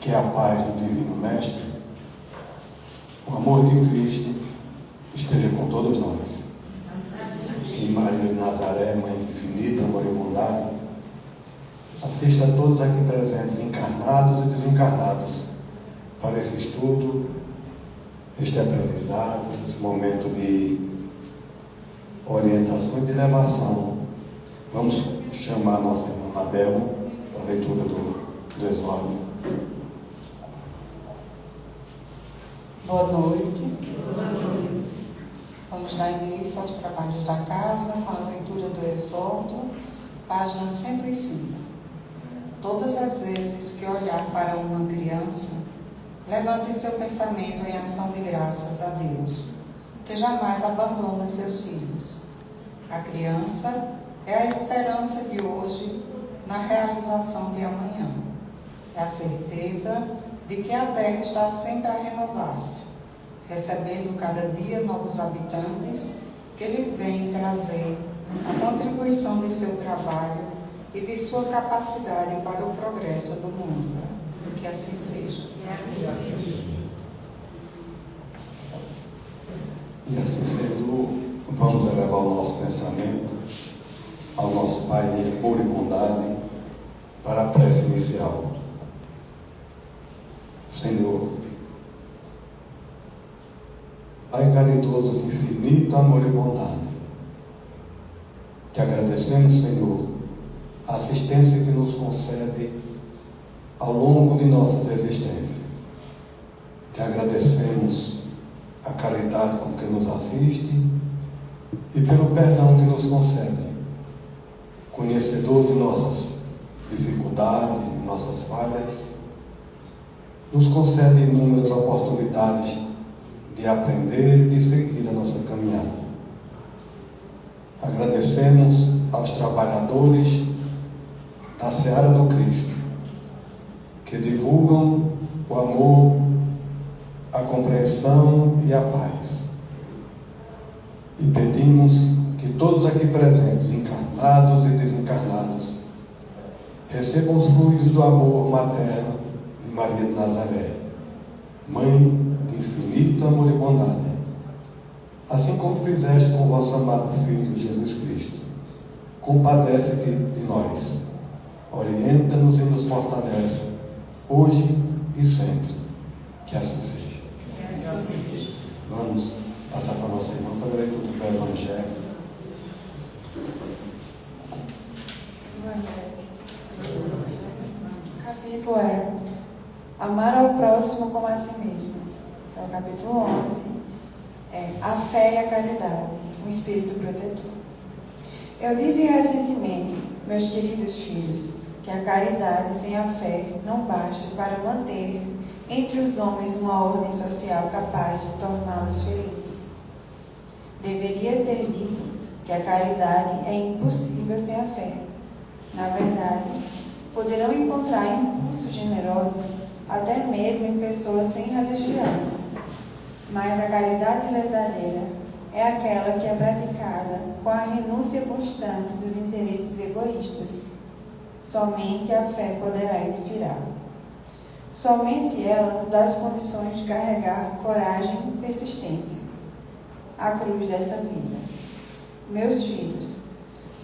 Que a paz do Divino Mestre, o amor de Cristo, esteja com todos nós. Que Maria de Nazaré, Mãe infinita, amor e bondade, assista a todos aqui presentes, encarnados e desencarnados, para esse estudo, este aprendizado, esse momento de orientação e de elevação. Vamos chamar a nossa irmã Adelma para a leitura do exórdio. Boa noite. Vamos dar início aos trabalhos da casa com a leitura do exórdio, página 105. Todas as vezes que olhar para uma criança, levante seu pensamento em ação de graças a Deus, que jamais abandona seus filhos. A criança é a esperança de hoje na realização de amanhã. É a certeza de que a terra está sempre a renovar-se, recebendo cada dia novos habitantes que lhe vêm trazer a contribuição de seu trabalho e de sua capacidade para o progresso do mundo. Que assim seja. E assim sendo, vamos elevar o nosso pensamento ao nosso Pai de amor e bondade para a prece inicial. Senhor, Pai caridoso de infinito amor e bondade, te agradecemos, Senhor, a assistência que nos concede ao longo de nossas existências. Te agradecemos a caridade com que nos assiste e pelo perdão que nos concede, conhecedor de nossas dificuldades, nossas falhas, nos concede inúmeras oportunidades de aprender e de seguir a nossa caminhada. Agradecemos aos trabalhadores da Seara do Cristo, que divulgam o amor, a compreensão e a paz. E pedimos que todos aqui presentes, encarnados e desencarnados, recebam os fluidos do amor materno de Maria de Nazaré, Mãe de infinito amor e bondade, assim como fizeste com o vosso amado Filho Jesus Cristo. Compadece-te de nós, orienta-nos e nos fortalece, hoje e sempre. Que assim seja. Vamos passar para a nossa irmã para a leitura do Evangelho. O capítulo é Amar ao próximo como a si mesmo. Então, o capítulo 11 é A fé e a caridade, um espírito protetor. Eu disse recentemente, meus queridos filhos, que a caridade sem a fé não basta para manter entre os homens uma ordem social capaz de torná-los felizes. Deveria ter dito que a caridade é impossível sem a fé. Na verdade, poderão encontrar impulsos generosos até mesmo em pessoas sem religião. Mas a caridade verdadeira é aquela que é praticada com a renúncia constante dos interesses egoístas. Somente a fé poderá inspirar. Somente ela nos dá as condições de carregar coragem e persistência a cruz desta vida. Meus filhos,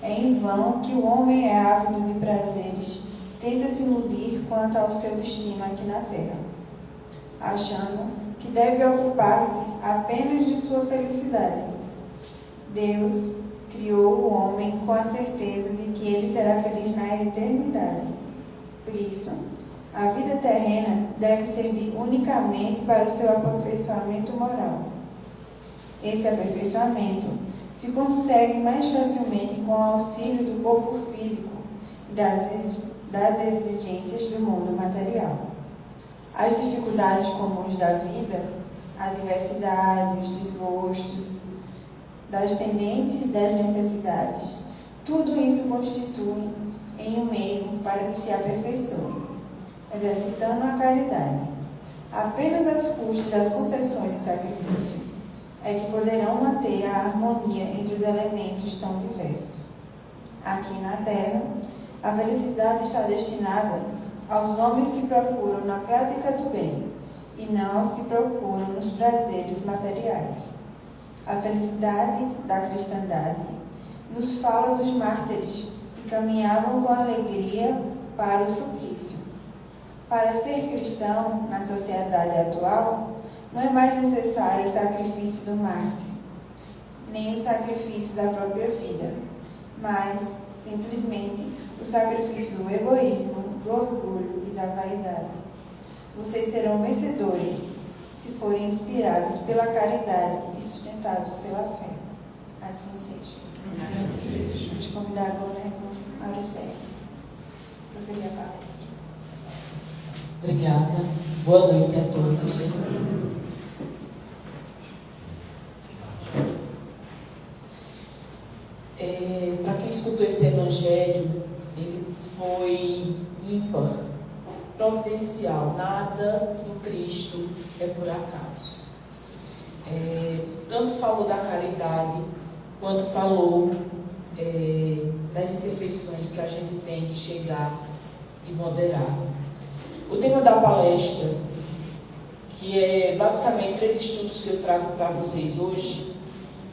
é em vão que o homem é ávido de prazeres, tenta se iludir quanto ao seu destino aqui na terra, achando que deve ocupar-se apenas de sua felicidade. Deus criou o homem com a certeza de que ele será feliz na eternidade. Por isso, a vida terrena deve servir unicamente para o seu aperfeiçoamento moral. Esse aperfeiçoamento se consegue mais facilmente com o auxílio do corpo físico e das exigências do mundo material. As dificuldades comuns da vida, a diversidade, os desgostos, das tendências e das necessidades, tudo isso constitui em um meio para que se aperfeiçoe, exercitando a caridade. Apenas às custas das concessões e sacrifícios é que poderão manter a harmonia entre os elementos tão diversos. Aqui na Terra, a felicidade está destinada aos homens que procuram na prática do bem, e não aos que procuram nos prazeres materiais. A felicidade da cristandade nos fala dos mártires que caminhavam com alegria para o suplício. Para ser cristão, na sociedade atual, não é mais necessário o sacrifício do mártir, nem o sacrifício da própria vida, mas, simplesmente, o sacrifício do egoísmo, do orgulho e da vaidade. Vocês serão vencedores se forem inspirados pela caridade e sustentados pela fé. Assim seja. Assim seja. Vamos convidar agora o irmão Mauricélio para proferir a palestra. Obrigada. Boa noite a todos. Para quem escutou esse evangelho, ele foi ímpar, providencial. Nada do Cristo é por acaso. Tanto falou da caridade, quanto falou das imperfeições que a gente tem que chegar e moderar. O tema da palestra, que é basicamente 3 estudos que eu trago para vocês hoje,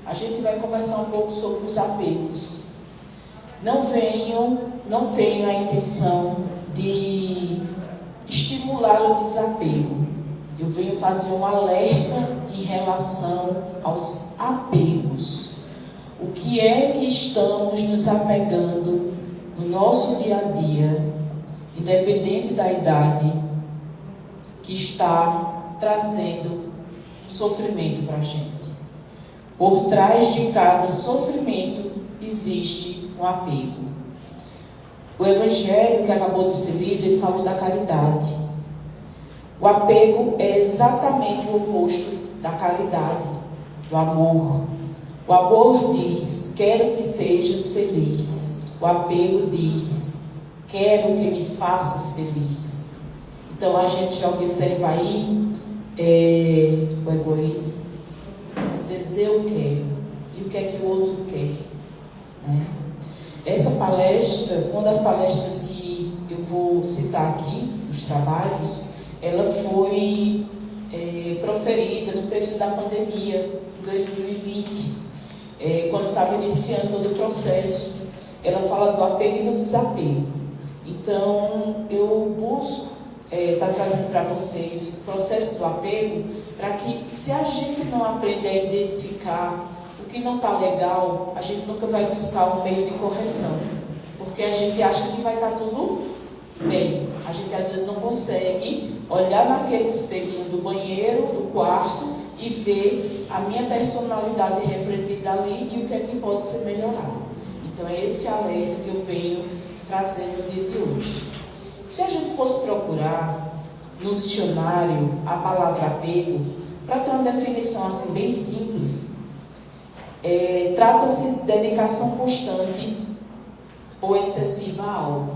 a gente vai conversar um pouco sobre os apegos. Não tenho a intenção de estimular o desapego. Eu venho fazer um alerta em relação aos apegos. O que é que estamos nos apegando no nosso dia a dia, independente da idade, que está trazendo sofrimento para a gente? Por trás de cada sofrimento existe um apego. O evangelho que acabou de ser lido, ele falou da caridade. O apego é exatamente o oposto da caridade, do amor. O amor diz, quero que sejas feliz. O apego diz, quero que me faças feliz. Então a gente já observa aí o egoísmo. Às vezes eu quero, e o que é que o outro quer, né? Essa palestra, uma das palestras que eu vou citar aqui, os trabalhos, ela foi proferida no período da pandemia, em 2020, quando estava iniciando todo o processo. Ela fala do apego e do desapego. Então, eu busco estar trazendo para vocês o processo do apego, para que, se a gente não aprender a identificar o que não está legal, a gente nunca vai buscar um meio de correção, porque a gente acha que vai estar tudo bem. A gente às vezes não consegue olhar naquele espelhinho do banheiro, do quarto, e ver a minha personalidade refletida ali e o que é que pode ser melhorado. Então é esse alerta que eu venho trazendo no dia de hoje. Se a gente fosse procurar no dicionário a palavra apego, para ter uma definição assim bem simples, trata-se de dedicação constante ou excessiva a algo.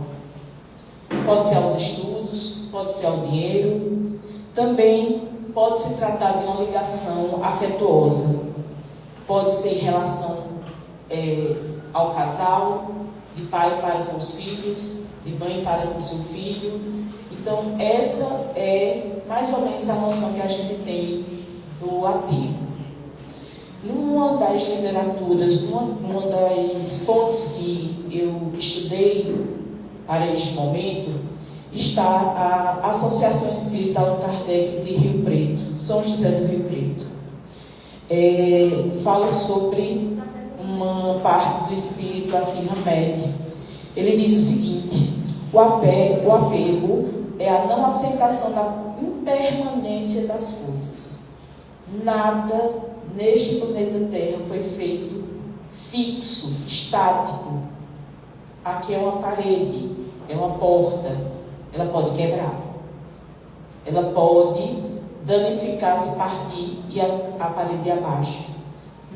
Pode ser aos estudos, pode ser ao dinheiro, também pode se tratar de uma ligação afetuosa, pode ser em relação ao casal, de pai para com os filhos, de mãe para com seu filho. Então essa é mais ou menos a noção que a gente tem do apego. Numa das literaturas, numa das fontes que eu estudei para este momento, está a Associação Espírita Allan Kardec de Rio Preto, São José do Rio Preto. Fala sobre uma parte do espírito aqui, Hamed. Ele diz o seguinte: o apego é a não aceitação da impermanência das coisas. Nada neste planeta Terra foi feito fixo, estático. Aqui é uma parede, é uma porta, ela pode quebrar, ela pode danificar, se partir e a parede abaixo.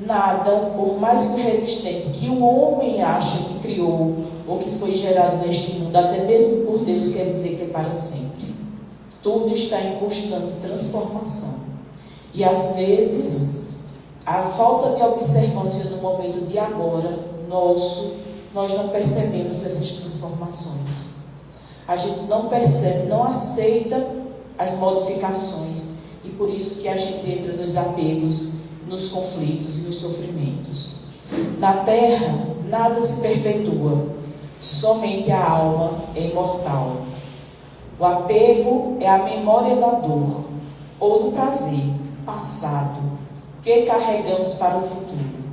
Nada, por mais que resistente que o homem acha que criou ou que foi gerado neste mundo, até mesmo por Deus, quer dizer que é para sempre. Tudo está em constante transformação. E às vezes a falta de observância no momento de agora, nós não percebemos essas transformações. A gente não percebe, não aceita as modificações e por isso que a gente entra nos apegos, nos conflitos e nos sofrimentos. Na Terra, nada se perpetua, somente a alma é imortal. O apego é a memória da dor ou do prazer passado que carregamos para o futuro.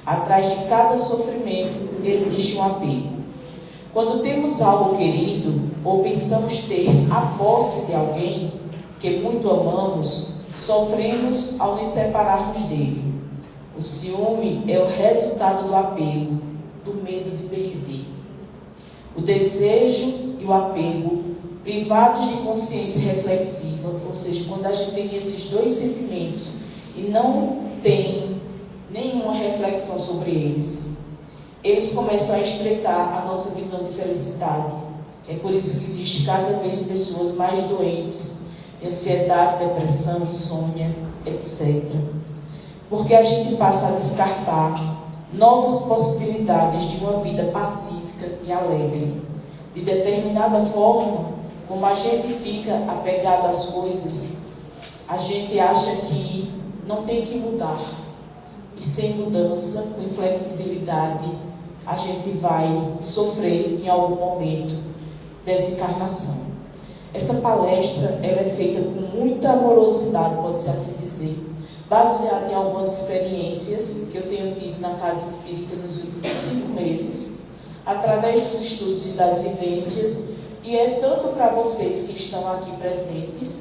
Atrás de cada sofrimento existe um apego. Quando temos algo querido ou pensamos ter a posse de alguém que muito amamos, sofremos ao nos separarmos dele. O ciúme é o resultado do apego, do medo de perder. O desejo e o apego, privados de consciência reflexiva, ou seja, quando a gente tem esses dois sentimentos e não tem nenhuma reflexão sobre eles, eles começam a estreitar a nossa visão de felicidade. É por isso que existe cada vez pessoas mais doentes, ansiedade, depressão, insônia, etc. Porque a gente passa a descartar novas possibilidades de uma vida pacífica e alegre. De determinada forma, como a gente fica apegado às coisas, a gente acha que não tem que mudar. E sem mudança, com inflexibilidade, a gente vai sofrer em algum momento dessa encarnação. Essa palestra ela é feita com muita amorosidade, pode-se assim dizer, baseada em algumas experiências que eu tenho tido na Casa Espírita nos últimos 5 meses, através dos estudos e das vivências, e é tanto para vocês que estão aqui presentes,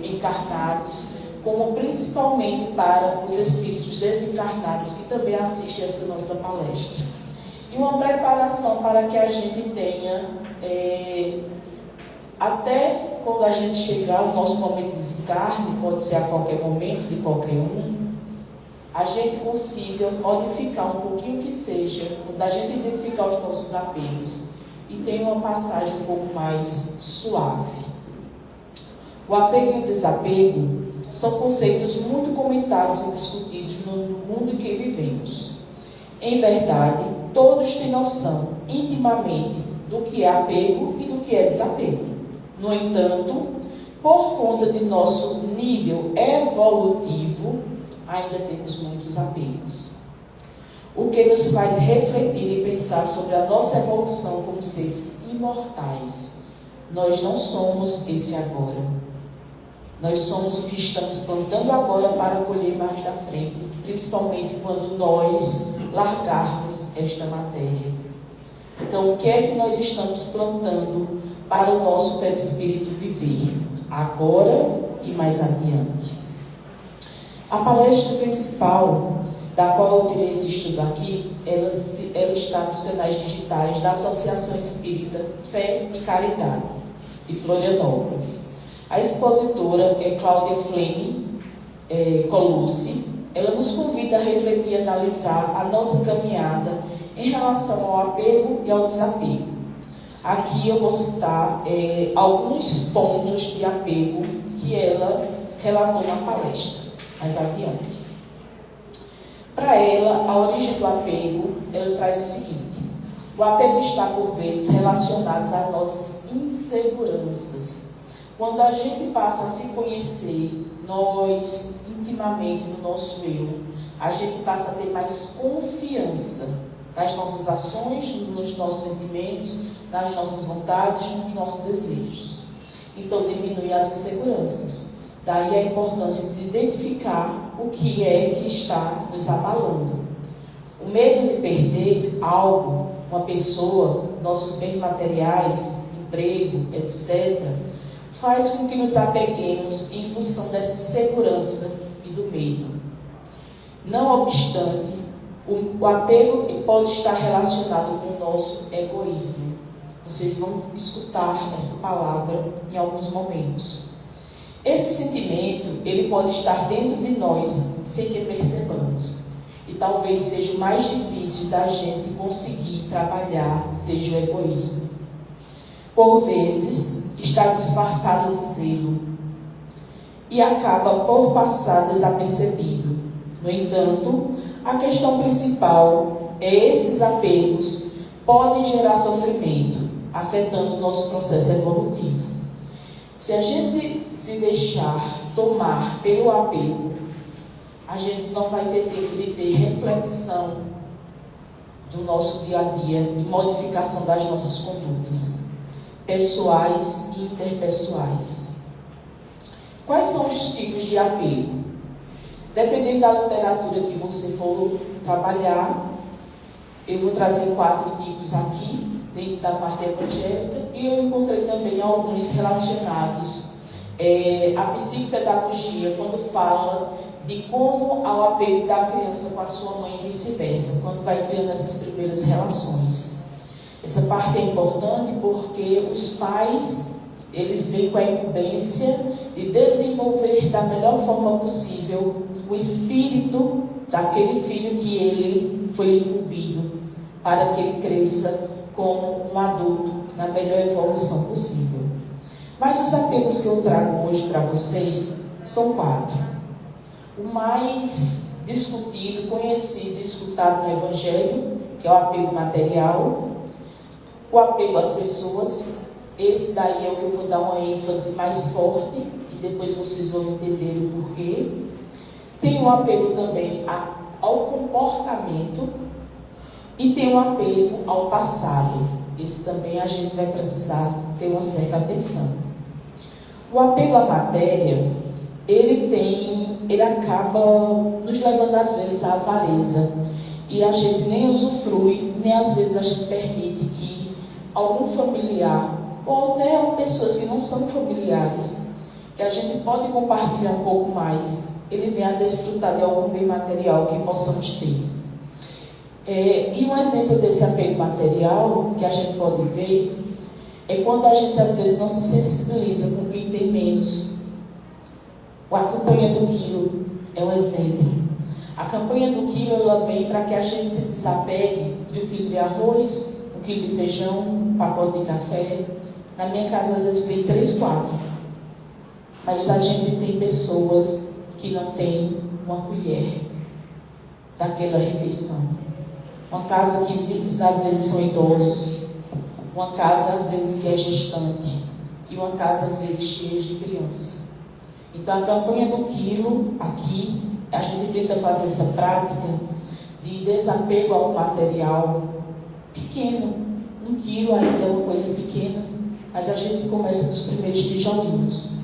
encarnados, como principalmente para os espíritos desencarnados que também assistem a essa nossa palestra. E uma preparação para que a gente tenha, até quando a gente chegar ao nosso momento de desencarne, pode ser a qualquer momento, de qualquer um, a gente consiga modificar um pouquinho que seja, quando a gente identificar os nossos apegos e tenha uma passagem um pouco mais suave. O apego e o desapego são conceitos muito comentados e discutidos no mundo em que vivemos. Em verdade, todos têm noção intimamente do que é apego e do que é desapego. No entanto, por conta de nosso nível evolutivo, ainda temos muitos apegos. O que nos faz refletir e pensar sobre a nossa evolução como seres imortais. Nós não somos esse agora. Nós somos o que estamos plantando agora para colher mais da frente, principalmente quando nós largarmos esta matéria. Então, o que é que nós estamos plantando para o nosso perispírito viver agora e mais adiante? A palestra principal, da qual eu tirei esse estudo aqui, ela está nos canais digitais da Associação Espírita Fé e Caridade, de Florianópolis. A expositora é Cláudia Fleme Colucci. Ela nos convida a refletir e analisar a nossa caminhada em relação ao apego e ao desapego. Aqui eu vou citar alguns pontos de apego que ela relatou na palestra, mais adiante. Para ela, a origem do apego, ela traz o seguinte: o apego está, por vezes, relacionado às nossas inseguranças. Quando a gente passa a se conhecer, nós, intimamente, no nosso eu, a gente passa a ter mais confiança nas nossas ações, nos nossos sentimentos, nas nossas vontades, nos nossos desejos. Então, diminui as inseguranças. Daí a importância de identificar o que é que está nos abalando. O medo de perder algo, uma pessoa, nossos bens materiais, emprego, etc., faz com que nos apeguemos em função dessa insegurança e do medo. Não obstante, o apego pode estar relacionado com o nosso egoísmo. Vocês vão escutar essa palavra em alguns momentos. Esse sentimento, ele pode estar dentro de nós sem que percebamos. E talvez seja o mais difícil da gente conseguir trabalhar, seja o egoísmo. Por vezes, está disfarçado de zelo e acaba por passar desapercebido. No entanto, a questão principal é esses apegos podem gerar sofrimento, afetando o nosso processo evolutivo. Se a gente se deixar tomar pelo apego, a gente não vai ter tempo de ter reflexão do nosso dia a dia e modificação das nossas condutas, pessoais e interpessoais. Quais são os tipos de apego? Dependendo da literatura que você for trabalhar, eu vou trazer 4 tipos aqui, dentro da parte evangélica, e eu encontrei também alguns relacionados à psicopedagogia, quando fala de como há o apego da criança com a sua mãe e vice-versa, quando vai criando essas primeiras relações. Essa parte é importante porque os pais, eles vêm com a incumbência de desenvolver da melhor forma possível o espírito daquele filho que ele foi incumbido, para que ele cresça como um adulto na melhor evolução possível. Mas os apegos que eu trago hoje para vocês são 4. O mais discutido, conhecido e escutado no Evangelho, que é o apego material, o apego às pessoas. Esse daí é o que eu vou dar uma ênfase mais forte e depois vocês vão entender o porquê. Tem o apego também ao comportamento e tem o apego ao passado. Esse também a gente vai precisar ter uma certa atenção. O apego à matéria, ele acaba nos levando às vezes à avareza e a gente nem usufrui, nem às vezes a gente permite que algum familiar ou até pessoas que não são familiares, que a gente pode compartilhar um pouco mais, ele venha a desfrutar de algum bem material que possamos ter. E um exemplo desse apego material que a gente pode ver é quando a gente às vezes não se sensibiliza com quem tem menos. A campanha do quilo é um exemplo. A campanha do quilo, ela vem para que a gente se desapegue de 1 quilo de arroz, 1 quilo de feijão, 1 pacote de café. Na minha casa às vezes tem 3, 4. Mas a gente tem pessoas que não têm uma colher daquela refeição. Uma casa que às vezes são idosos, uma casa às vezes que é gestante e uma casa às vezes cheia de criança. Então a campanha do quilo, aqui, a gente tenta fazer essa prática de desapego ao material pequeno. 1 quilo ainda é uma coisa pequena, mas a gente começa nos primeiros tijolinhos.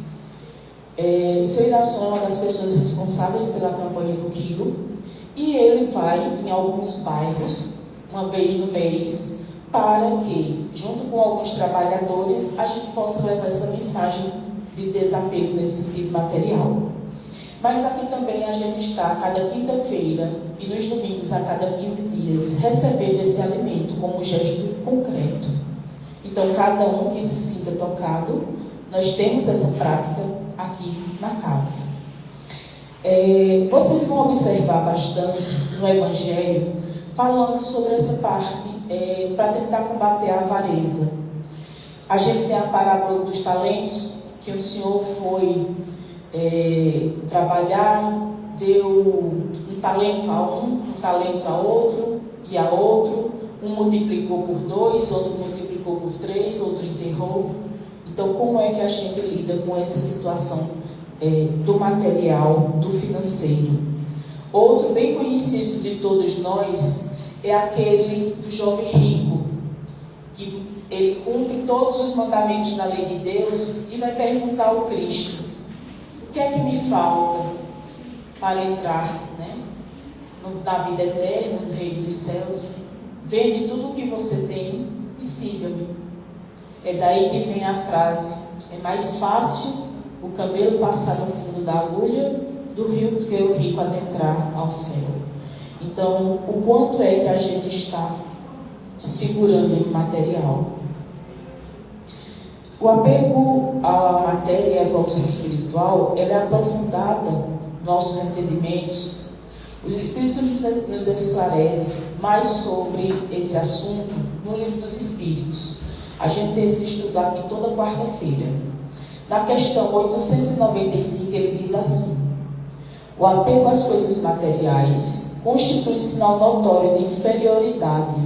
Seu Iração é uma das pessoas responsáveis pela campanha do quilo e ele vai em alguns bairros, uma vez no mês, para que, junto com alguns trabalhadores, a gente possa levar essa mensagem de desapego nesse sentido material. Mas aqui também a gente está a cada quinta-feira e nos domingos a cada 15 dias recebendo esse alimento como um gesto concreto. Então cada um que se sinta tocado, nós temos essa prática aqui na casa. Vocês vão observar bastante no Evangelho falando sobre essa parte para tentar combater a avareza. A gente tem a parábola dos talentos, que o Senhor foi trabalhar, deu um talento a um talento a outro e a outro, um multiplicou por 2, outro multiplicou por 3, outro enterrou. Então, como é que a gente lida com essa situação do material, do financeiro? Outro bem conhecido de todos nós é aquele do jovem rico, que ele cumpre todos os mandamentos da lei de Deus e vai perguntar ao Cristo: o que é que me falta para entrar, na vida eterna, no reino dos céus? Vende tudo o que você tem e siga-me. É daí que vem a frase: é mais fácil o camelo passar no fundo da agulha do rio do que o rico adentrar ao céu. Então, o quanto é que a gente está se segurando em material? O apego à matéria e à evolução espiritual, ela é aprofundada nos nossos entendimentos. Os Espíritos nos esclarecem mais sobre esse assunto no Livro dos Espíritos. A gente tem esse estudo aqui toda quarta-feira. Na questão 895, ele diz assim: o apego às coisas materiais constitui sinal notório de inferioridade.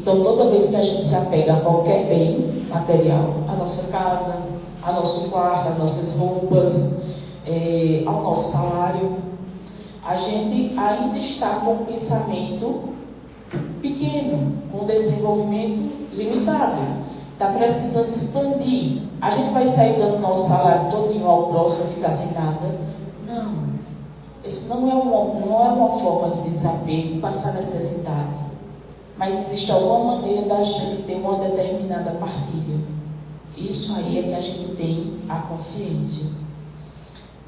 Então, toda vez que a gente se apega a qualquer bem material, a nossa casa, a nosso quarto, as nossas roupas, ao nosso salário, a gente ainda está com um pensamento pequeno, com desenvolvimento limitado. Está precisando expandir. A gente vai sair dando nosso salário todinho ao próximo e ficar sem nada? Não. Isso não é uma forma de desapego, passar necessidade. Mas existe alguma maneira da gente ter uma determinada partilha. Isso aí é que a gente tem a consciência.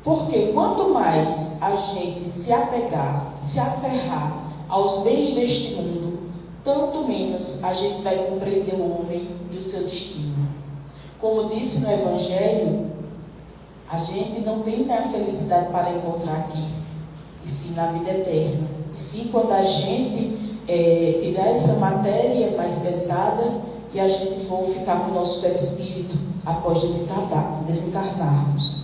Porque quanto mais a gente se apegar, se aferrar aos bens deste mundo, tanto menos a gente vai compreender o homem e o seu destino. Como disse no Evangelho, a gente não tem a felicidade para encontrar aqui, e sim na vida eterna. E sim quando a gente tirar essa matéria mais pesada e a gente for ficar com o nosso perispírito após desencarnarmos.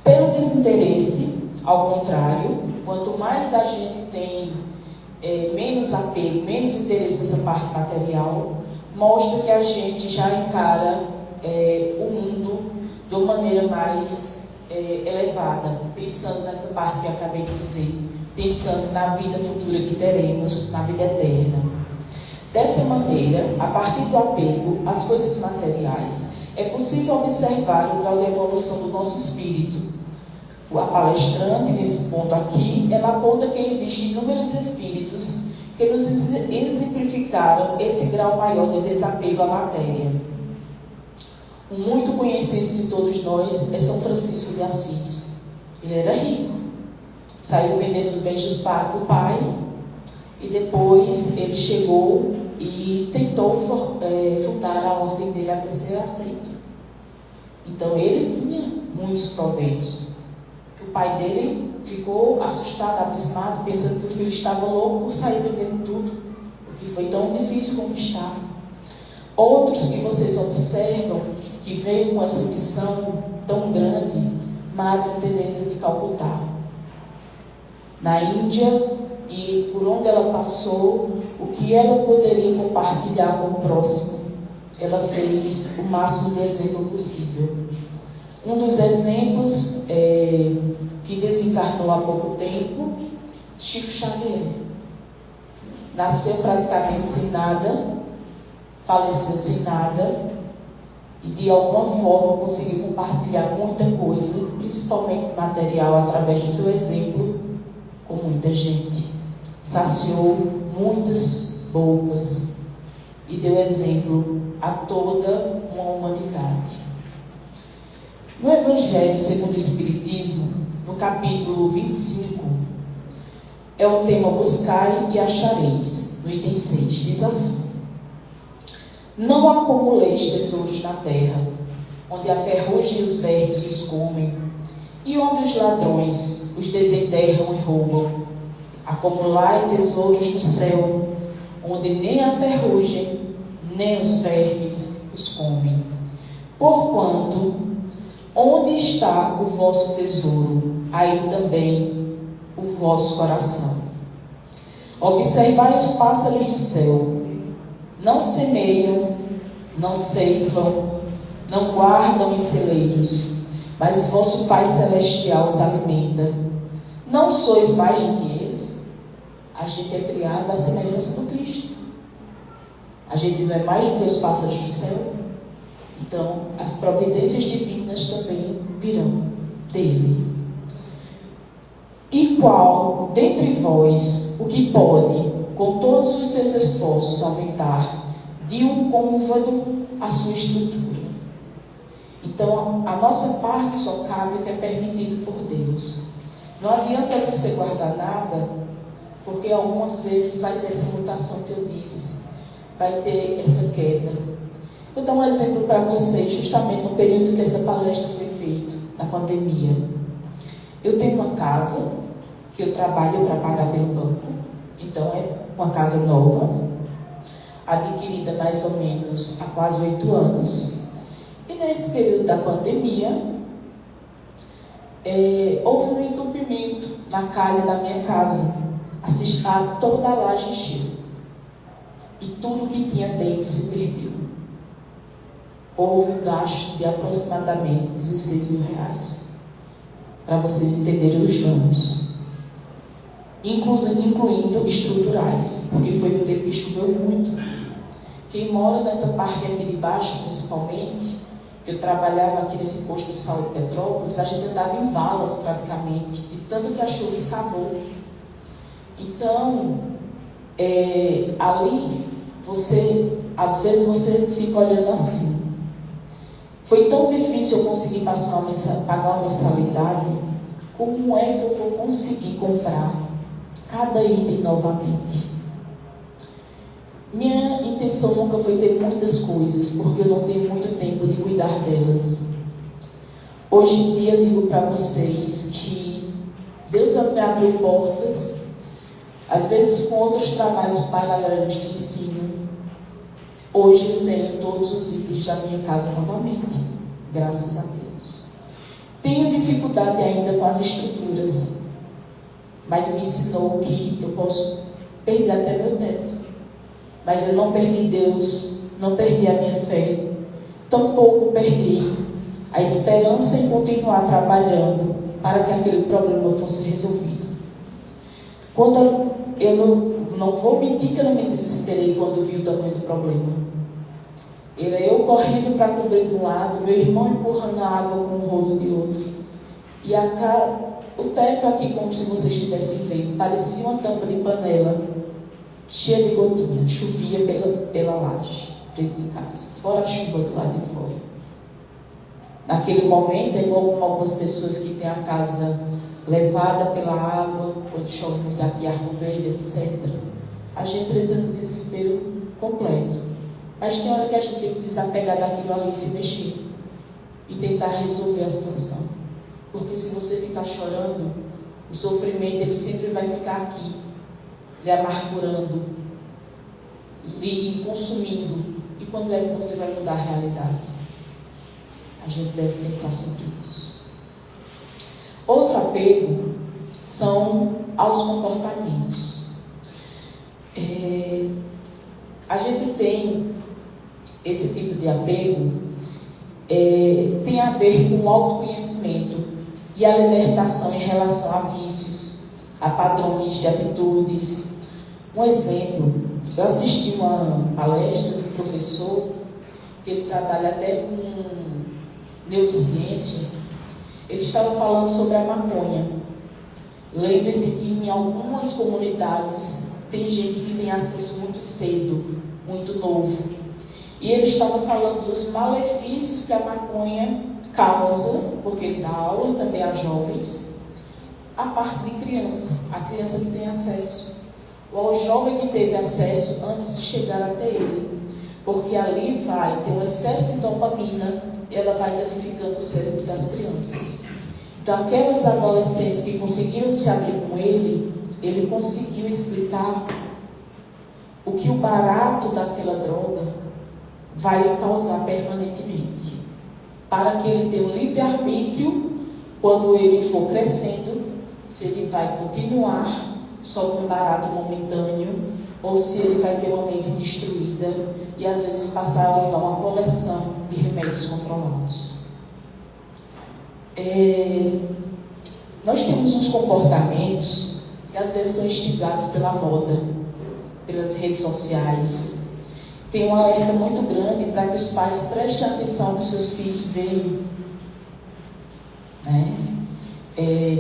Pelo desinteresse, ao contrário, quanto mais a gente tem menos apego, menos interesse nessa parte material, mostra que a gente já encara o mundo de uma maneira mais elevada, pensando nessa parte que eu acabei de dizer, pensando na vida futura que teremos, na vida eterna. Dessa maneira, a partir do apego às coisas materiais, é possível observar o grau de evolução do nosso espírito. A palestrante, nesse ponto aqui, ela aponta que existem inúmeros espíritos que nos exemplificaram esse grau maior de desapego à matéria. Um muito conhecido de todos nós é São Francisco de Assis. Ele era rico, saiu vendendo os bens do pai e depois ele chegou e tentou fundar a ordem dele até ser aceito. Então ele tinha muitos proveitos. O pai dele ficou assustado, abismado, pensando que o filho estava louco por sair vendendo tudo, o que foi tão difícil conquistar. Outros que vocês observam que veio com essa missão tão grande, Madre Teresa de Calcutá. Na Índia, e por onde ela passou, o que ela poderia compartilhar com o próximo, ela fez o máximo de exemplo possível. Um dos exemplos que desencarnou há pouco tempo, Chico Xavier. Nasceu praticamente sem nada, faleceu sem nada, e de alguma forma conseguiu compartilhar muita coisa, principalmente material, através do seu exemplo, com muita gente. Saciou muitas bocas e deu exemplo a toda uma humanidade. No Evangelho segundo o Espiritismo, no capítulo 25, é o tema Buscai e achareis, no item 6, diz assim: Não acumuleis tesouros na terra, onde a ferrugem e os vermes os comem, e onde os ladrões os desenterram e roubam. Acumulai tesouros no céu, onde nem a ferrugem, nem os vermes os comem. Porquanto, onde está o vosso tesouro, aí também o vosso coração. Observai os pássaros do céu, não semeiam, não ceifam, não guardam em celeiros, mas o vosso Pai Celestial os alimenta. Não sois mais do que eles? A gente é criado à semelhança do Cristo. A gente não é mais do que os pássaros do céu? Então, as providências divinas também virão dele. E qual dentre vós o que pode, com todos os seus esforços, aumentar de um côvado a sua estrutura? Então, a nossa parte só cabe o que é permitido por Deus. Não adianta você guardar nada, porque algumas vezes vai ter essa mutação que eu disse, vai ter essa queda. Vou dar um exemplo para vocês, justamente no período que essa palestra foi feita, na pandemia. Eu tenho uma casa que eu trabalho para pagar pelo banco, então é uma casa nova, adquirida mais ou menos há quase 8 anos. E nesse período da pandemia, houve um entupimento na calha da minha casa. Toda a laje encheu. e tudo que tinha dentro se perdeu. Houve um gasto de aproximadamente R$16 mil, para vocês entenderem os danos, incluindo estruturais, porque foi um tempo que choveu muito. Quem mora nessa parte aqui de baixo, principalmente, que eu trabalhava aqui nesse posto de saúde Petrópolis, a gente andava em valas praticamente, de tanto que a chuva escavou. Então, ali, às vezes você fica olhando assim. Foi tão difícil eu conseguir pagar uma mensalidade, como é que eu vou conseguir comprar cada item novamente? Minha intenção nunca foi ter muitas coisas, porque eu não tenho muito tempo de cuidar delas. Hoje em dia eu digo para vocês que Deus me abriu portas, às vezes com outros trabalhos paralelos de ensino. Hoje eu tenho todos os itens da minha casa novamente, graças a Deus. Tenho dificuldade ainda com as estruturas, mas me ensinou que eu posso perder até meu teto. Mas eu não perdi Deus, não perdi a minha fé, tampouco perdi a esperança em continuar trabalhando para que aquele problema fosse resolvido. Quando eu não vou mentir que eu não me desesperei quando vi o tamanho do problema. Era eu correndo para cobrir de um lado, meu irmão empurrando a água com um rodo de outro. E o teto aqui, como se vocês tivessem vendo, parecia uma tampa de panela, cheia de gotinha. Chovia pela laje, dentro de casa, fora a chuva do lado de fora. Naquele momento, é igual com algumas pessoas que têm a casa levada pela água, quando chove muito aqui, Arco Verde, etc. A gente entra no desespero completo. Mas tem hora que a gente tem que desapegar daquilo ali e se mexer. E tentar resolver a situação. Porque se você ficar chorando, o sofrimento ele sempre vai ficar aqui, lhe amargurando, lhe consumindo. E quando é que você vai mudar a realidade? A gente deve pensar sobre isso. Outro apego são aos comportamentos. A gente tem esse tipo de apego, tem a ver com o autoconhecimento e a libertação em relação a vícios, a padrões de atitudes. Um exemplo, eu assisti uma palestra de um professor, que ele trabalha até com neurociência. Ele estava falando sobre a maconha. Lembre-se que em algumas comunidades tem gente que tem acesso muito cedo, muito novo. E ele estava falando dos malefícios que a maconha causa, porque ele dá aula também a jovens, a parte de criança, a criança que tem acesso, ou ao jovem que teve acesso antes de chegar até ele, porque ali vai ter um excesso de dopamina e ela vai danificando o cérebro das crianças. Então, aquelas adolescentes que conseguiram se abrir com ele conseguiu explicar o que o barato daquela droga vai lhe causar permanentemente, para que ele tenha um livre-arbítrio quando ele for crescendo, se ele vai continuar só com um barato momentâneo, ou se ele vai ter uma mente destruída e às vezes passar a usar uma coleção de remédios controlados. Nós temos uns comportamentos que às vezes são instigados pela moda, pelas redes sociais. Tem um alerta muito grande para que os pais prestem atenção que os seus filhos veem.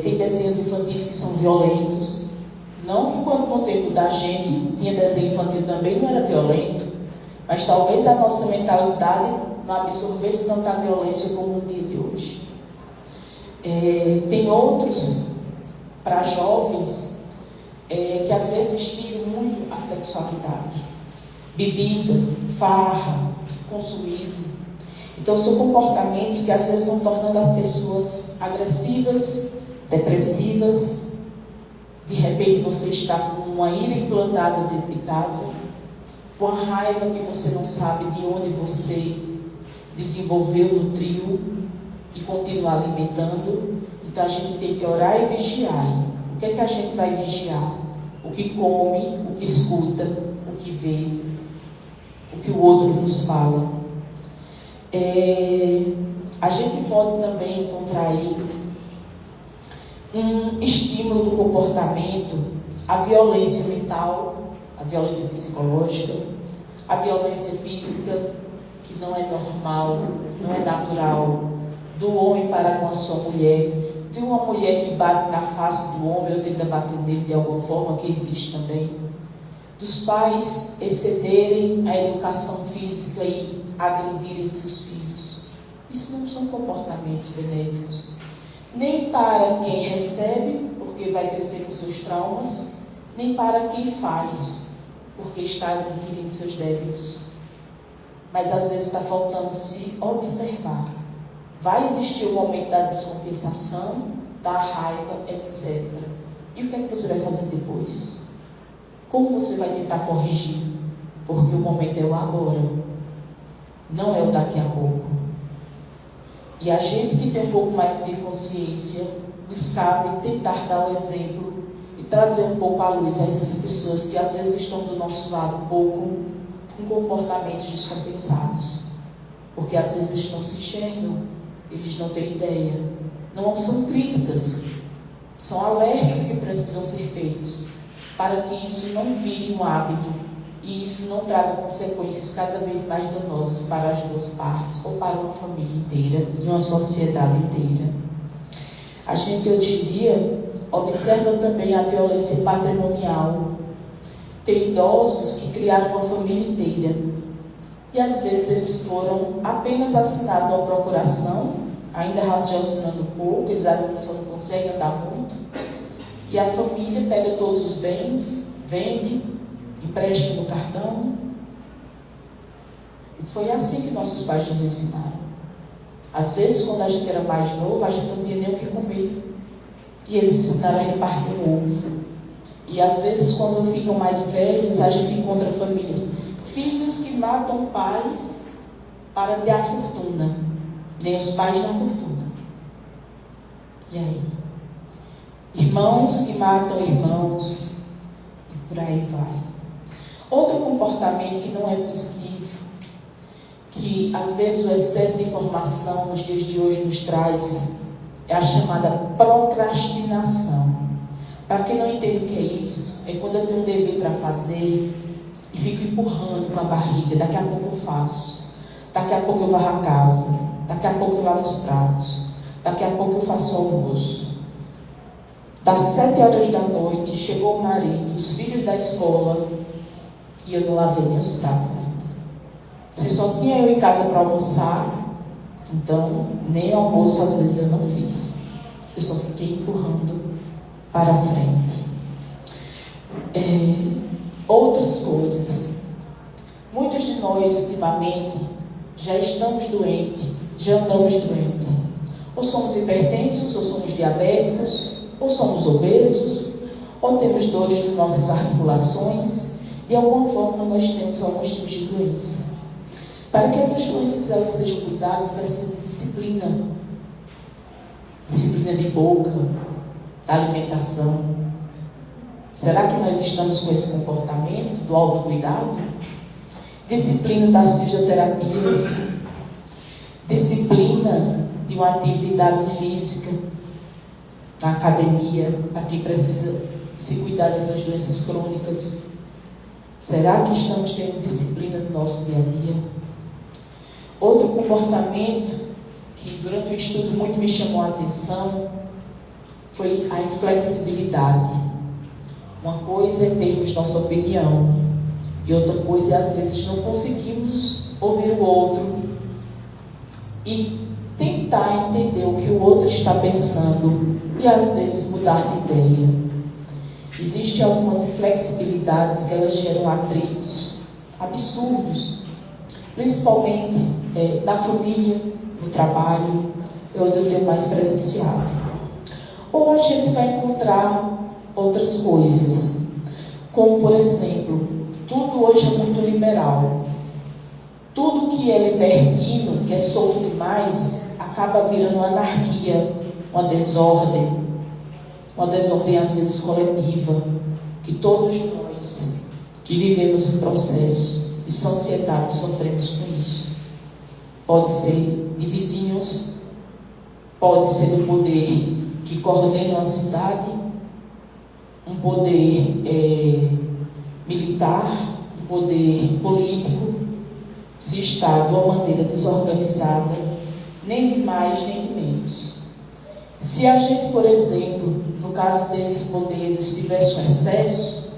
Tem desenhos infantis que são violentos. Não que quando no tempo da gente tinha desenho infantil também não era violento, mas talvez a nossa mentalidade não absorvesse tanta violência como no dia de hoje. Tem outros para jovens que às vezes instigam muito a sexualidade. Bebida, farra, consumismo. Então são comportamentos que às vezes vão tornando as pessoas agressivas, depressivas. De repente você está com uma ira implantada dentro de casa, com a raiva que você não sabe de onde você desenvolveu, nutriu e continua alimentando. Então a gente tem que orar e vigiar. O que é que a gente vai vigiar? O que come, o que escuta, o que vê, o que o outro nos fala. A gente pode também encontrar aí um estímulo do comportamento, a violência mental, a violência psicológica, a violência física, que não é normal, não é natural, do homem para com a sua mulher, de uma mulher que bate na face do homem ou tenta bater nele de alguma forma, que existe também, dos pais excederem a educação física e agredirem seus filhos. Isso não são comportamentos benéficos, nem para quem recebe, porque vai crescer com seus traumas, nem para quem faz, porque está adquirindo seus débitos. Mas às vezes está faltando se observar. Vai existir o momento da descompensação, da raiva, etc. E o que é que você vai fazer depois? Como você vai tentar corrigir? Porque o momento é o agora, não é o daqui a pouco. E a gente que tem um pouco mais de consciência, nos cabe tentar dar o exemplo e trazer um pouco à luz a essas pessoas que às vezes estão do nosso lado um pouco com comportamentos descompensados. Porque às vezes eles não se enxergam, eles não têm ideia. Não são críticas, são alertas que precisam ser feitos para que isso não vire um hábito e isso não traga consequências cada vez mais danosas para as duas partes ou para uma família inteira e uma sociedade inteira. A gente hoje em dia observa também a violência patrimonial. Tem idosos que criaram uma família inteira e às vezes eles foram apenas assinados uma procuração, ainda raciocinando pouco, eles às vezes só não conseguem andar muito, e a família pega todos os bens, vende, empresta no cartão. E foi assim que nossos pais nos ensinaram. Às vezes, quando a gente era mais novo, a gente não tinha nem o que comer. E eles ensinaram a repartir o ovo. E às vezes, quando ficam mais velhos, a gente encontra famílias, filhos que matam pais para ter a fortuna. Nem os pais na fortuna. E aí? Irmãos que matam irmãos, e por aí vai. Outro comportamento que não é positivo, que às vezes o excesso de informação nos dias de hoje nos traz, é a chamada procrastinação. Para quem não entende o que é isso, é quando eu tenho um dever para fazer e fico empurrando com a barriga. Daqui a pouco eu faço, daqui a pouco eu varro a casa, daqui a pouco eu lavo os pratos, daqui a pouco eu faço o almoço. Das 7 horas da noite, chegou o marido, os filhos da escola, e eu não lavei nem os pratos ainda. Se só tinha eu em casa para almoçar, então nem almoço às vezes eu não fiz. Eu só fiquei empurrando para a frente. Outras coisas. Muitos de nós, ultimamente, já estamos doentes, já andamos doentes. Ou somos hipertensos, ou somos diabéticos, ou somos obesos, ou temos dores de nossas articulações. De alguma forma, nós temos alguns tipos de doença. Para que essas doenças elas sejam cuidadas, precisa de disciplina. Disciplina de boca, da alimentação. Será que nós estamos com esse comportamento do autocuidado? Disciplina das fisioterapias. Disciplina de uma atividade física na academia, para quem precisa se cuidar dessas doenças crônicas. Será que estamos tendo disciplina no nosso dia a dia? Outro comportamento que durante o estudo muito me chamou a atenção foi a inflexibilidade. Uma coisa é termos nossa opinião e outra coisa é às vezes não conseguimos ouvir o outro e tentar entender o que o outro está pensando e às vezes mudar de ideia. Existem algumas inflexibilidades que elas geram atritos absurdos, principalmente na família, no trabalho, onde eu tenho mais presenciado. Ou a gente vai encontrar outras coisas, como por exemplo, tudo hoje é muito liberal. Tudo que é libertino, que é solto demais, acaba virando anarquia, uma desordem às vezes coletiva, que todos nós que vivemos um processo e sociedade sofremos com isso. Pode ser de vizinhos, pode ser do poder que coordena a cidade, um poder militar, um poder político, se está de uma maneira desorganizada, nem de mais nem de menos. Se a gente, por exemplo, no caso desses poderes, tivesse um excesso,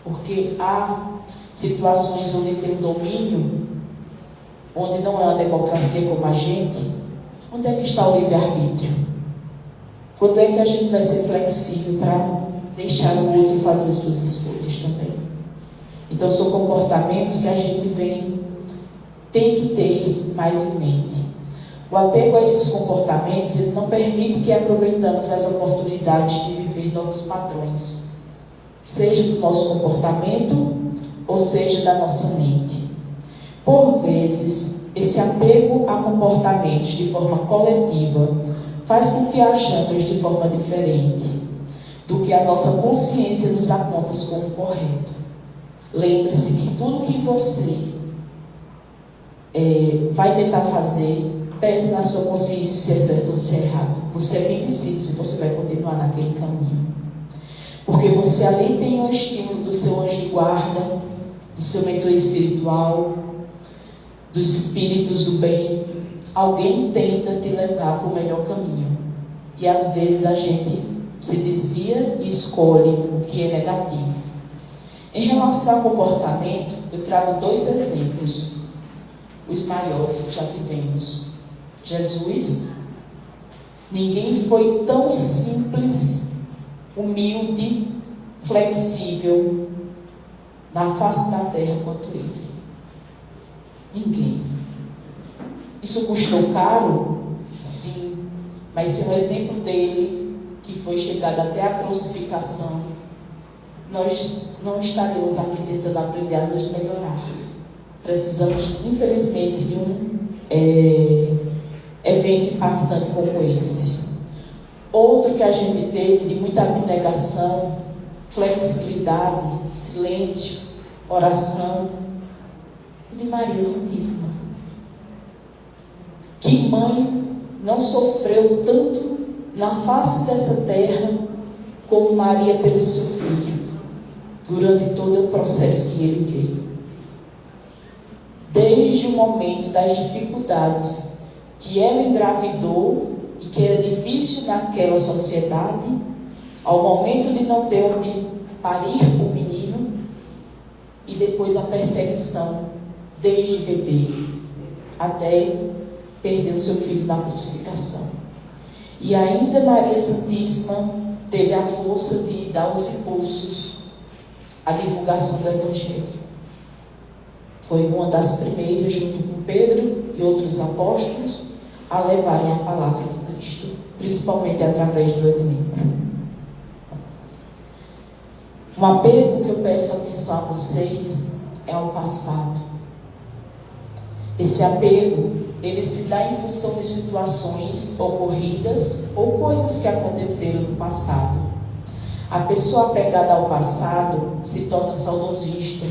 porque há situações onde tem um domínio, onde não é uma democracia como a gente, onde é que está o livre-arbítrio? Quando é que a gente vai ser flexível para deixar o outro fazer suas escolhas também? Então, são comportamentos que a gente tem que ter mais em mente. O apego a esses comportamentos, ele não permite que aproveitamos as oportunidades de viver novos padrões, seja do nosso comportamento ou seja da nossa mente. Por vezes, esse apego a comportamentos de forma coletiva faz com que ajamos de forma diferente do que a nossa consciência nos aponta como correto. Lembre-se que tudo que você vai tentar fazer, pese na sua consciência se é certo ou se é errado. Você é quem decide se você vai continuar naquele caminho. Porque você ali tem um estímulo do seu anjo de guarda, do seu mentor espiritual, dos espíritos do bem. Alguém tenta te levar para o melhor caminho. E às vezes a gente se desvia e escolhe o que é negativo. Em relação ao comportamento, eu trago 2 exemplos, os maiores que já tivemos. Jesus, ninguém foi tão simples, humilde, flexível na face da terra quanto ele. Ninguém. Isso custou caro? Sim. Mas se um exemplo dele, que foi chegado até a crucificação, nós não estaremos aqui tentando aprender a nos melhorar. Precisamos, infelizmente, de um evento impactante como esse. Outro que a gente teve de muita abnegação, flexibilidade, silêncio, oração, de Maria Santíssima. Que mãe não sofreu tanto na face dessa terra como Maria pelo seu filho, durante todo o processo que ele veio. Desde o momento das dificuldades que ela engravidou e que era difícil naquela sociedade, ao momento de não ter onde parir o menino, e depois a perseguição desde bebê até perder o seu filho na crucificação. E ainda Maria Santíssima teve a força de dar os impulsos à divulgação do Evangelho. Foi uma das primeiras, junto com Pedro e outros apóstolos, a levarem a palavra de Cristo, principalmente através do exemplo. Um apego que eu peço atenção a vocês é ao passado. Esse apego, ele se dá em função de situações ocorridas ou coisas que aconteceram no passado. A pessoa apegada ao passado se torna saudosista,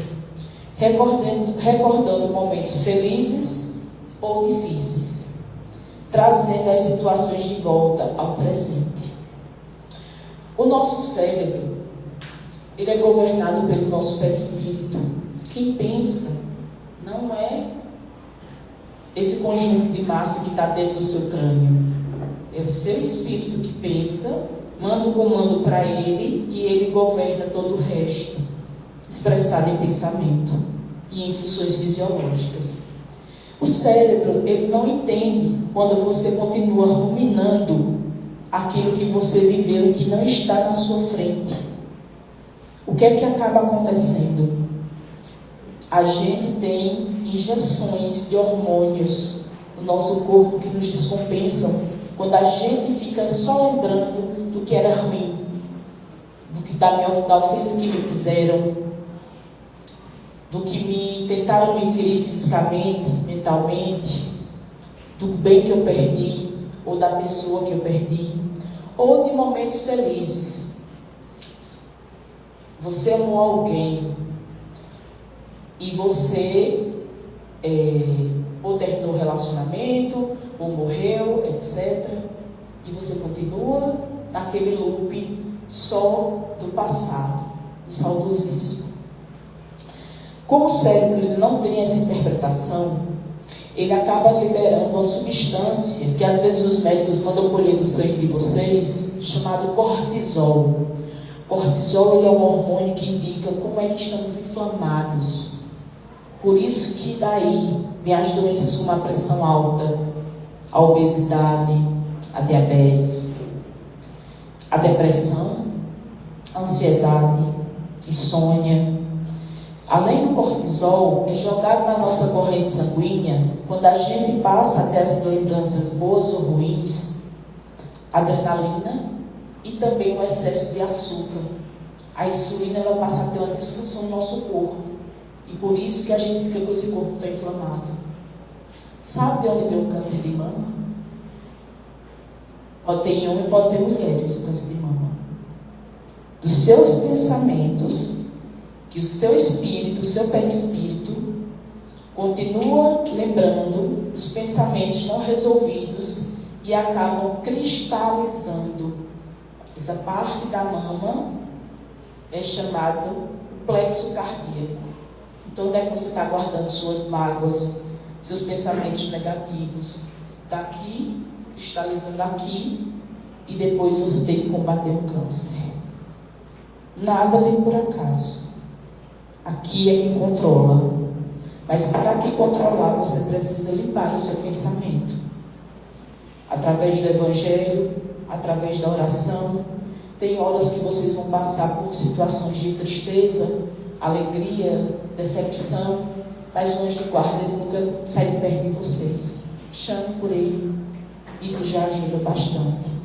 recordando momentos felizes ou difíceis, trazendo as situações de volta ao presente. O nosso cérebro, ele é governado pelo nosso perispírito. Quem pensa não é esse conjunto de massa que está dentro do seu crânio. É o seu espírito que pensa, manda o comando para ele e ele governa todo o resto, expressado em pensamento e em funções fisiológicas. O cérebro, ele não entende quando você continua ruminando aquilo que você viveu e que não está na sua frente. O que é que acaba acontecendo? A gente tem injeções de hormônios no nosso corpo que nos descompensam quando a gente fica só lembrando do que era ruim, da ofensa que me fizeram, do que tentaram me ferir fisicamente, mentalmente, do bem que eu perdi, ou da pessoa que eu perdi, ou de momentos felizes. Você amou alguém e você ou terminou o relacionamento, ou morreu, etc. E você continua naquele loop só do passado, do saudosismo. Como o cérebro não tem essa interpretação, ele acaba liberando uma substância que às vezes os médicos mandam colher do sangue de vocês, chamado cortisol. Cortisol ele é um hormônio que indica como é que estamos inflamados. Por isso que daí vem as doenças como a pressão alta, a obesidade, a diabetes, a depressão, a ansiedade, insônia. Além do cortisol, é jogado na nossa corrente sanguínea, quando a gente passa até as lembranças boas ou ruins, adrenalina e também o excesso de açúcar. A insulina ela passa a ter uma disfunção no nosso corpo. E por isso que a gente fica com esse corpo tão inflamado. Sabe de onde vem o câncer de mama? Pode ter em homem, pode ter mulheres o câncer de mama. Dos seus pensamentos, que o seu espírito, o seu perispírito, continua lembrando os pensamentos não resolvidos e acabam cristalizando. Essa parte da mama é chamado plexo cardíaco. Então, onde é que você está guardando suas mágoas, seus pensamentos negativos? Está aqui, cristalizando aqui, e depois você tem que combater o câncer. Nada vem por acaso. Aqui é quem controla. Mas para que controlar, você precisa limpar o seu pensamento. Através do Evangelho, através da oração. Tem horas que vocês vão passar por situações de tristeza, alegria, decepção, mas o anjo de guarda ele nunca sai de perto de vocês. Chame por ele. Isso já ajuda bastante.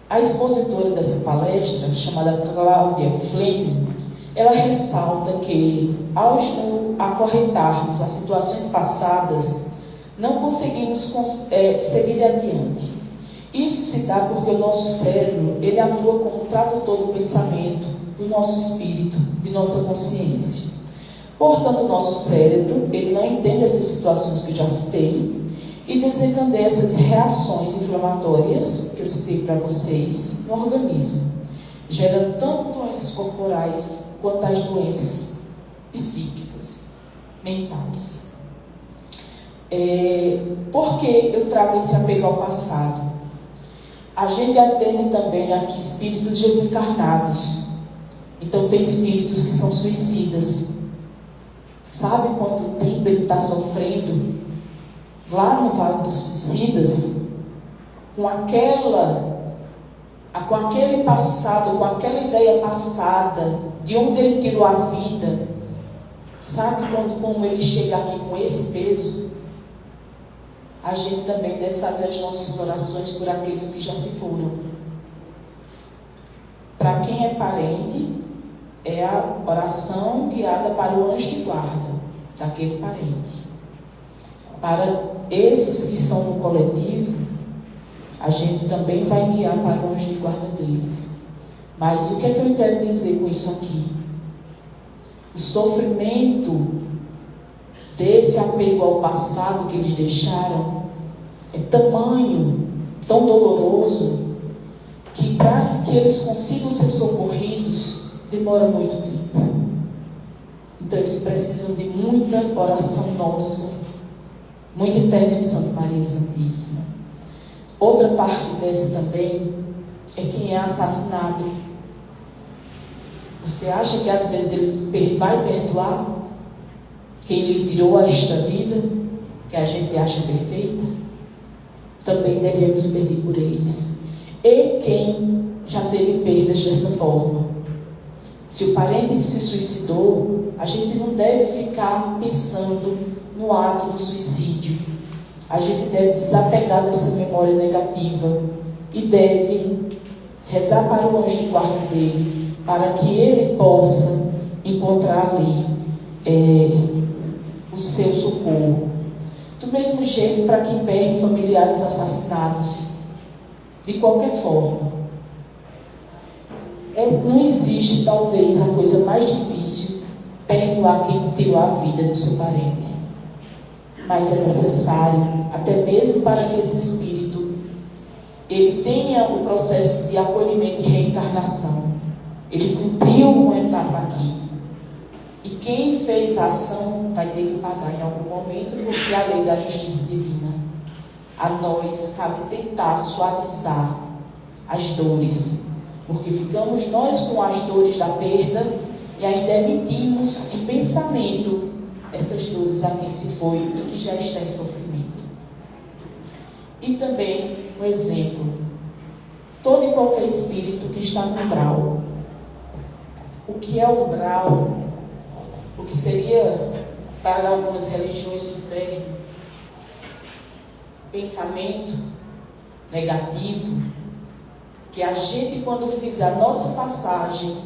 A expositora dessa palestra, chamada Cláudia Fleming, ela ressalta que, ao acorrentarmos as situações passadas, não conseguimos seguir adiante. Isso se dá porque o nosso cérebro, ele atua como tradutor do pensamento, do nosso espírito, de nossa consciência. Portanto, o nosso cérebro, ele não entende essas situações que eu já citei e desencadeia essas reações inflamatórias que eu citei para vocês no organismo, gerando tanto doenças corporais quanto as doenças psíquicas, mentais. Por que eu trago esse apego ao passado? A gente atende também aqui espíritos desencarnados. Então tem espíritos que são suicidas. Sabe quanto tempo ele está sofrendo lá no Vale dos Suicidas? Com aquele passado, com aquela ideia passada, de onde ele tirou a vida. Sabe como ele chega aqui com esse peso? A gente também deve fazer as nossas orações por aqueles que já se foram. Para quem é parente, é a oração guiada para o anjo de guarda daquele parente. Para esses que são no coletivo, a gente também vai guiar para o anjo de guarda deles. Mas o que é que eu quero dizer com isso aqui? O sofrimento desse apego ao passado que eles deixaram é tamanho, tão doloroso, que para que eles consigam ser socorridos, demora muito tempo. Então eles precisam de muita oração nossa, muita intervenção de Maria Santíssima. Outra parte dessa também é quem é assassinado. Você acha que às vezes ele vai perdoar quem lhe tirou esta vida, que a gente acha perfeita? Também devemos pedir por eles. E quem já teve perdas dessa forma. Se o parente se suicidou, a gente não deve ficar pensando no ato do suicídio. A gente deve desapegar dessa memória negativa e deve rezar para o anjo de guarda dele, para que ele possa encontrar ali o seu socorro. Do mesmo jeito para quem perde familiares assassinados, de qualquer forma. Não existe talvez a coisa mais difícil perdoar quem tirou a vida do seu parente. Mas é necessário, até mesmo para que esse espírito ele tenha o processo de acolhimento e reencarnação. Ele cumpriu uma etapa aqui. E quem fez a ação vai ter que pagar em algum momento, porque é a lei da justiça divina. A nós cabe tentar suavizar as dores, porque ficamos nós com as dores da perda e ainda emitimos em pensamento essas dores a quem se foi e que já está em sofrimento. E também um exemplo: todo e qualquer espírito que está no umbral. O que é o umbral? O que seria para algumas religiões o inferno? Pensamento negativo, que a gente, quando fizer a nossa passagem,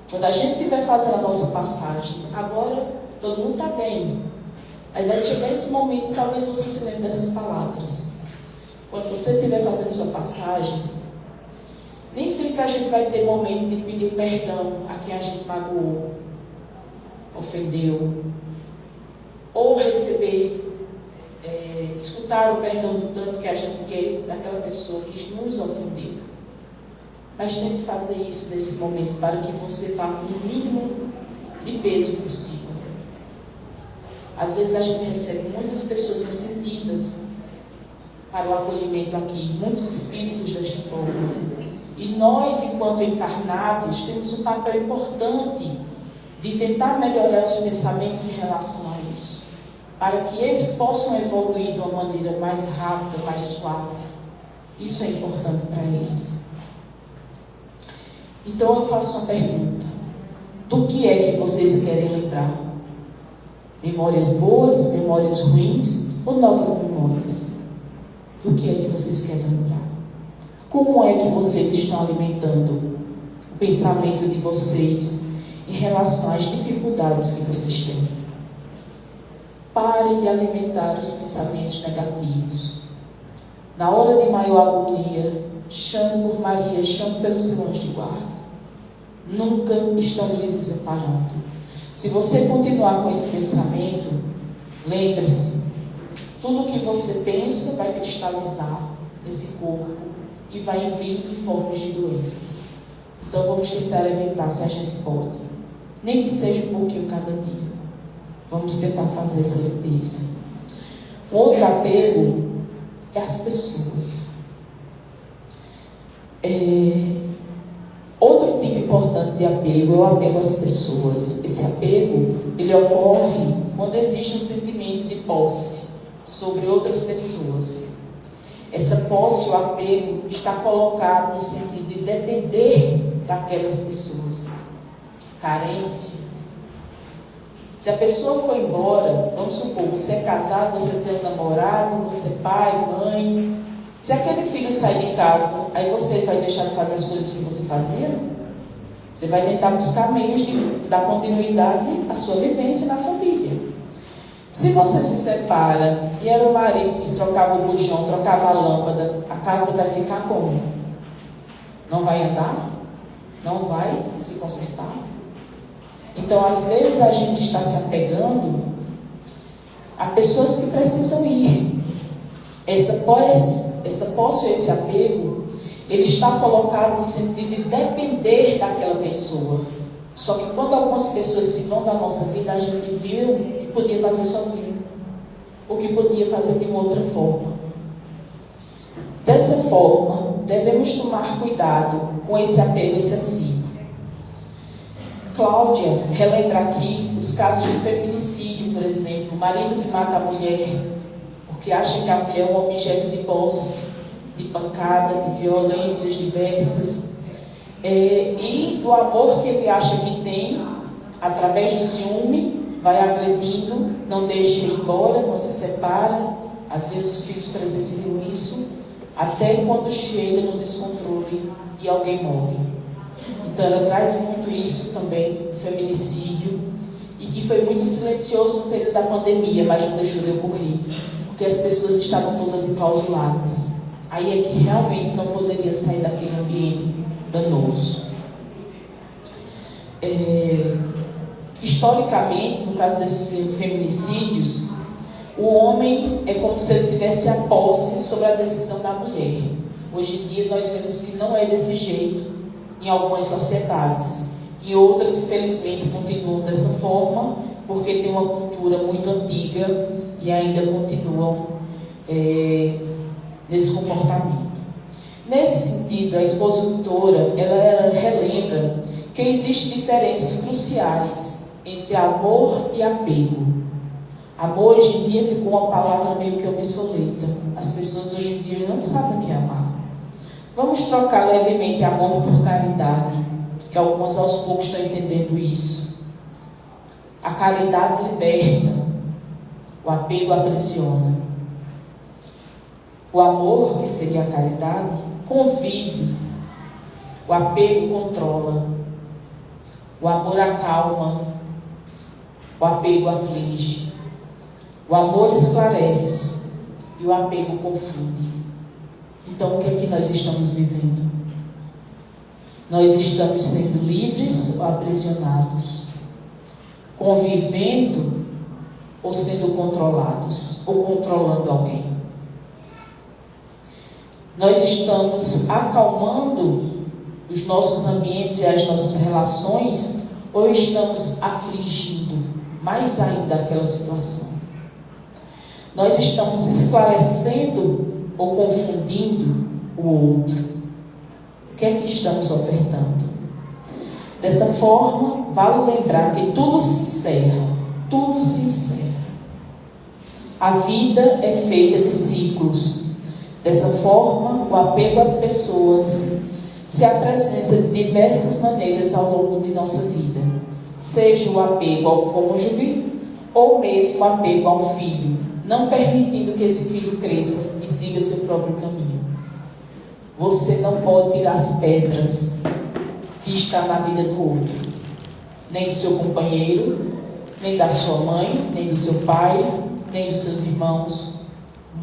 quando a gente estiver fazendo a nossa passagem, agora todo mundo está bem, mas vai chegar esse momento, talvez você se lembre dessas palavras. Quando você estiver fazendo sua passagem, nem sempre a gente vai ter momento de pedir perdão a quem a gente magoou, ofendeu, ou receber, escutar o perdão do tanto que a gente quer daquela pessoa que nos ofendeu. Mas tente fazer isso nesses momentos para que você vá com o mínimo de peso possível. Às vezes a gente recebe muitas pessoas ressentidas para o acolhimento aqui, muitos espíritos desta forma. E nós, enquanto encarnados, temos um papel importante de tentar melhorar os pensamentos em relação a isso, para que eles possam evoluir de uma maneira mais rápida, mais suave. Isso é importante para eles. Então eu faço uma pergunta: do que é que vocês querem lembrar? Memórias boas, memórias ruins ou novas memórias? Do que é que vocês querem lembrar? Como é que vocês estão alimentando o pensamento de vocês em relação às dificuldades que vocês têm? Parem de alimentar os pensamentos negativos. Na hora de maior agonia, chame por Maria, chame pelo seu anjo de guarda. Nunca estão lhe desamparando. Se você continuar com esse pensamento, lembre-se, tudo que você pensa vai cristalizar nesse corpo e vai vir em formas de doenças. Então vamos tentar evitar, se a gente pode, nem que seja um pouquinho cada dia. Vamos tentar fazer essa limpeza. Um outro apego é as pessoas. Outro tipo importante de apego é o apego às pessoas. Esse apego, ele ocorre quando existe um sentimento de posse sobre outras pessoas. Essa posse, o apego, está colocado no sentido de depender daquelas pessoas. Carência. Se a pessoa for embora, vamos supor, você é casado, você tem um namorado, você é pai, mãe. Se aquele filho sair de casa, aí você vai deixar de fazer as coisas que você fazia? Você vai tentar buscar meios de dar continuidade à sua vivência na família. Se você se separa e era o marido que trocava o bujão, trocava a lâmpada, a casa vai ficar como? Não vai andar? Não vai se consertar? Então, às vezes, a gente está se apegando a pessoas que precisam ir. Essa posse, esse apego, ele está colocado no sentido de depender daquela pessoa. Só que quando algumas pessoas se vão da nossa vida, a gente viu que podia fazer sozinho, ou que podia fazer de uma outra forma. Dessa forma, devemos tomar cuidado com esse apego excessivo. Cláudia relembra aqui os casos de feminicídio, por exemplo, o marido que mata a mulher porque acha que a mulher é um objeto de posse, de pancada, de violências diversas, e do amor que ele acha que tem, através do ciúme, vai agredindo, não deixa ir embora, não se separa. Às vezes os filhos presenciam isso, até quando chega no descontrole e alguém morre. Então ela traz muito isso também, feminicídio, e que foi muito silencioso no período da pandemia, mas não deixou de ocorrer, porque as pessoas estavam todas enclausuladas. Aí é que realmente não poderia sair daquele ambiente danoso. Historicamente, no caso desses feminicídios, o homem é como se ele tivesse a posse sobre a decisão da mulher. Hoje em dia nós vemos que não é desse jeito em algumas sociedades. Em outras, infelizmente, continuam dessa forma, porque tem uma cultura muito antiga e ainda continuam nesse comportamento. Nesse sentido, a expositora, ela relembra que existem diferenças cruciais entre amor e apego. Amor hoje em dia ficou uma palavra meio que obsoleta. As pessoas hoje em dia não sabem o que é amar. Vamos trocar levemente amor por caridade, que algumas aos poucos estão entendendo isso. A caridade liberta, o apego aprisiona. O amor, que seria a caridade, convive. O apego controla. O amor acalma. O apego aflige. O amor esclarece. E o apego confunde. Então, o que é que nós estamos vivendo? Nós estamos sendo livres ou aprisionados? Convivendo ou sendo controlados? Ou controlando alguém? Nós estamos acalmando os nossos ambientes e as nossas relações, ou estamos afligindo mais ainda aquela situação? Nós estamos esclarecendo ou confundindo o outro? O que é que estamos ofertando? Dessa forma, vale lembrar que tudo se encerra. Tudo se encerra. A vida é feita de ciclos. Dessa forma, o apego às pessoas se apresenta de diversas maneiras ao longo de nossa vida. Seja o apego ao cônjuge ou mesmo o apego ao filho, não permitindo que esse filho cresça e siga seu próprio caminho. Você não pode tirar as pedras que estão na vida do outro, nem do seu companheiro, nem da sua mãe, nem do seu pai, nem dos seus irmãos,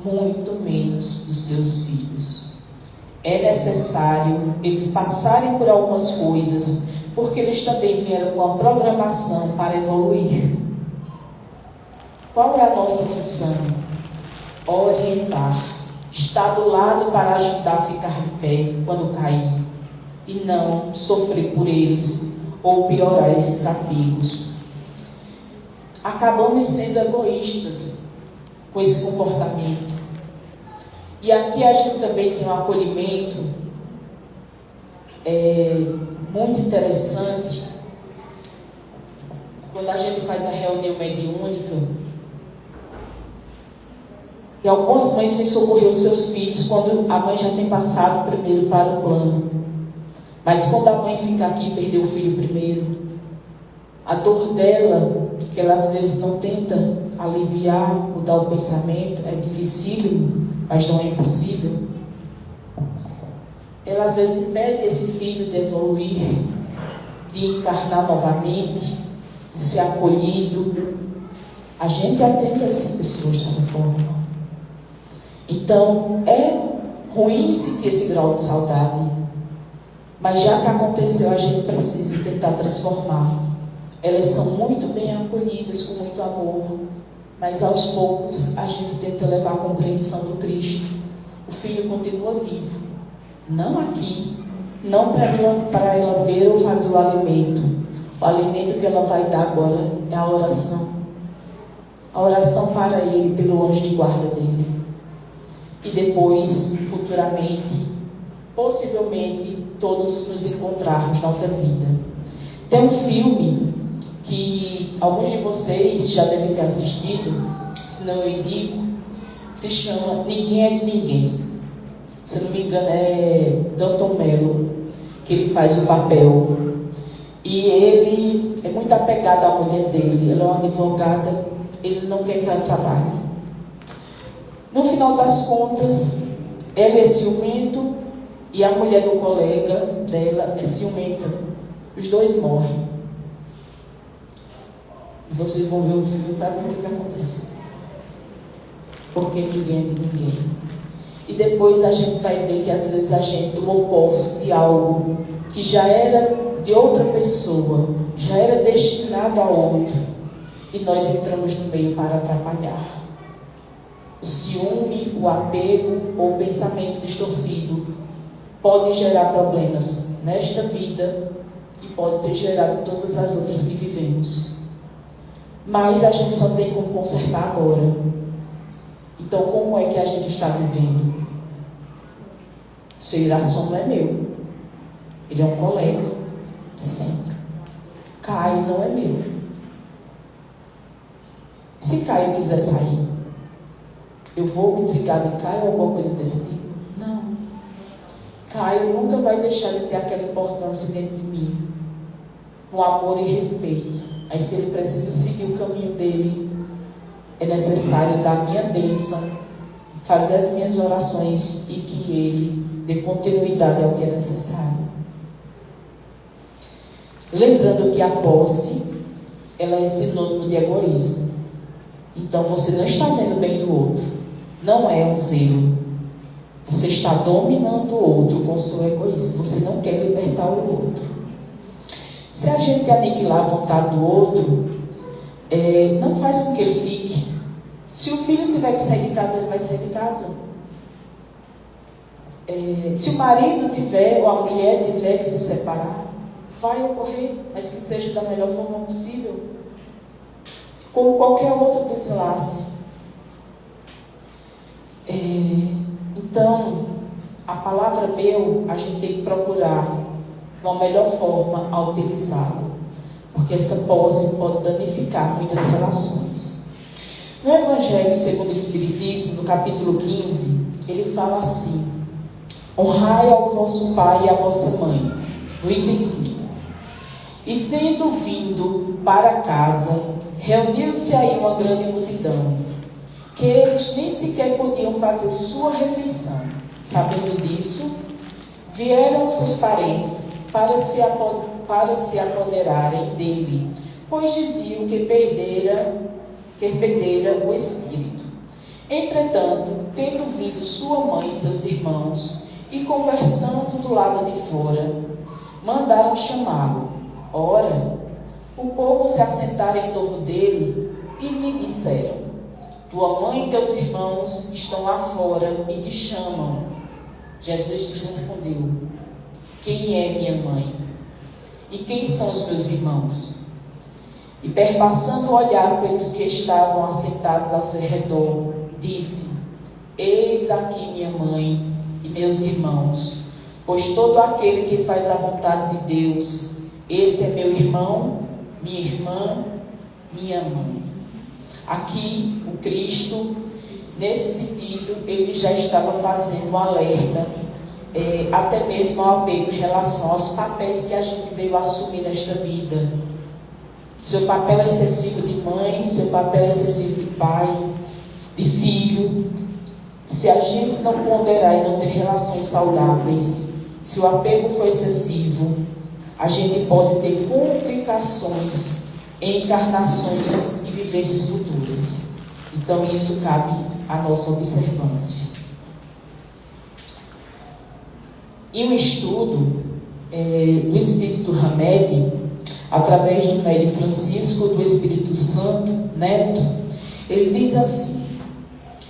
muito menos dos seus filhos. É necessário eles passarem por algumas coisas, porque eles também vieram com a programação para evoluir. Qual é a nossa função? Orientar. Estar do lado para ajudar a ficar de pé quando cair. E não sofrer por eles ou piorar esses apegos. Acabamos sendo egoístas com esse comportamento. E aqui a gente também tem um acolhimento muito interessante. Quando a gente faz a reunião mediúnica, e algumas mães vêm socorrer os seus filhos quando a mãe já tem passado primeiro para o plano. Mas quando a mãe fica aqui e perdeu o filho primeiro, a dor dela, que ela às vezes não tenta aliviar, mudar o pensamento, é dificílimo, mas não é impossível. Ela às vezes impede esse filho de evoluir, de encarnar novamente, de ser acolhido. A gente atende essas pessoas dessa forma. Então, é ruim sentir esse grau de saudade, mas já que aconteceu, a gente precisa tentar transformar. Elas são muito bem acolhidas, com muito amor, mas aos poucos a gente tenta levar a compreensão do Cristo. O filho continua vivo, não aqui, não para ela ver ou fazer o alimento. O alimento que ela vai dar agora é a oração. A oração para ele, pelo anjo de guarda dele. E depois, futuramente, possivelmente, todos nos encontrarmos na outra vida. Tem um filme que alguns de vocês já devem ter assistido, se não eu indico, se chama Ninguém é de Ninguém. Se não me engano é Danton Mello, que ele faz o papel. E ele é muito apegado à mulher dele, ela é uma advogada, ele não quer que ela trabalhe. No final das contas, ela é ciumento e a mulher do colega dela é ciumenta. Os dois morrem. E vocês vão ver o filme para ver o que aconteceu. Porque ninguém é de ninguém. E depois a gente vai ver que às vezes a gente tomou posse de algo que já era de outra pessoa já era destinado a outro e nós entramos no meio para atrapalhar. O ciúme, o apego ou o pensamento distorcido pode gerar problemas nesta vida e pode ter gerado em todas as outras que vivemos. Mas a gente só tem como consertar agora. Então, como é que a gente está vivendo? Seu Irasson não é meu. Ele é um colega, sempre. Caio não é meu. Se Caio quiser sair, eu vou me intrigar de Caio ou alguma coisa desse tipo? Não. Caio nunca vai deixar de ter aquela importância dentro de mim, com amor e respeito. Aí, se ele precisa seguir o caminho dele, é necessário dar a minha bênção, fazer as minhas orações e que ele dê continuidade ao que é necessário. Lembrando que a posse, ela é sinônimo de egoísmo. Então, você não está vendo bem do outro. Não é um zelo. Você está dominando o outro com o seu egoísmo. Você não quer libertar o outro. Se a gente aniquilar a vontade do outro, não faz com que ele fique. Se o filho tiver que sair de casa, ele vai sair de casa. Se o marido tiver, ou a mulher tiver que se separar, vai ocorrer, mas que seja da melhor forma possível. Como qualquer outro desenlace. Então, a palavra meu, a gente tem que procurar uma melhor forma a utilizá-la, porque essa posse pode danificar muitas relações. No Evangelho segundo o Espiritismo, no capítulo 15, ele fala assim: honrai ao vosso pai e à vossa mãe, no item 5. E tendo vindo para casa, reuniu-se aí uma grande multidão, que eles nem sequer podiam fazer sua refeição. Sabendo disso, vieram seus parentes para se apoderarem dele, pois diziam que perdera o espírito. Entretanto, tendo vindo sua mãe e seus irmãos, e conversando do lado de fora, mandaram chamá-lo. Ora, o povo se assentara em torno dele e lhe disseram: tua mãe e teus irmãos estão lá fora e te chamam. Jesus lhes respondeu: quem é minha mãe? E quem são os meus irmãos? E perpassando o olhar pelos que estavam assentados ao seu redor, disse: eis aqui minha mãe e meus irmãos, pois todo aquele que faz a vontade de Deus, esse é meu irmão, minha irmã, minha mãe. Aqui, o Cristo, nesse sentido, ele já estava fazendo um alerta, até mesmo ao apego em relação aos papéis que a gente veio assumir nesta vida. Seu papel excessivo de mãe, seu papel excessivo de pai, de filho. Se a gente não ponderar e não ter relações saudáveis, se o apego for excessivo, a gente pode ter complicações em encarnações e vivências futuras. Então, isso cabe à nossa observância. E um estudo do Espírito Hamed, através do médium Francisco do Espírito Santo Neto, ele diz assim: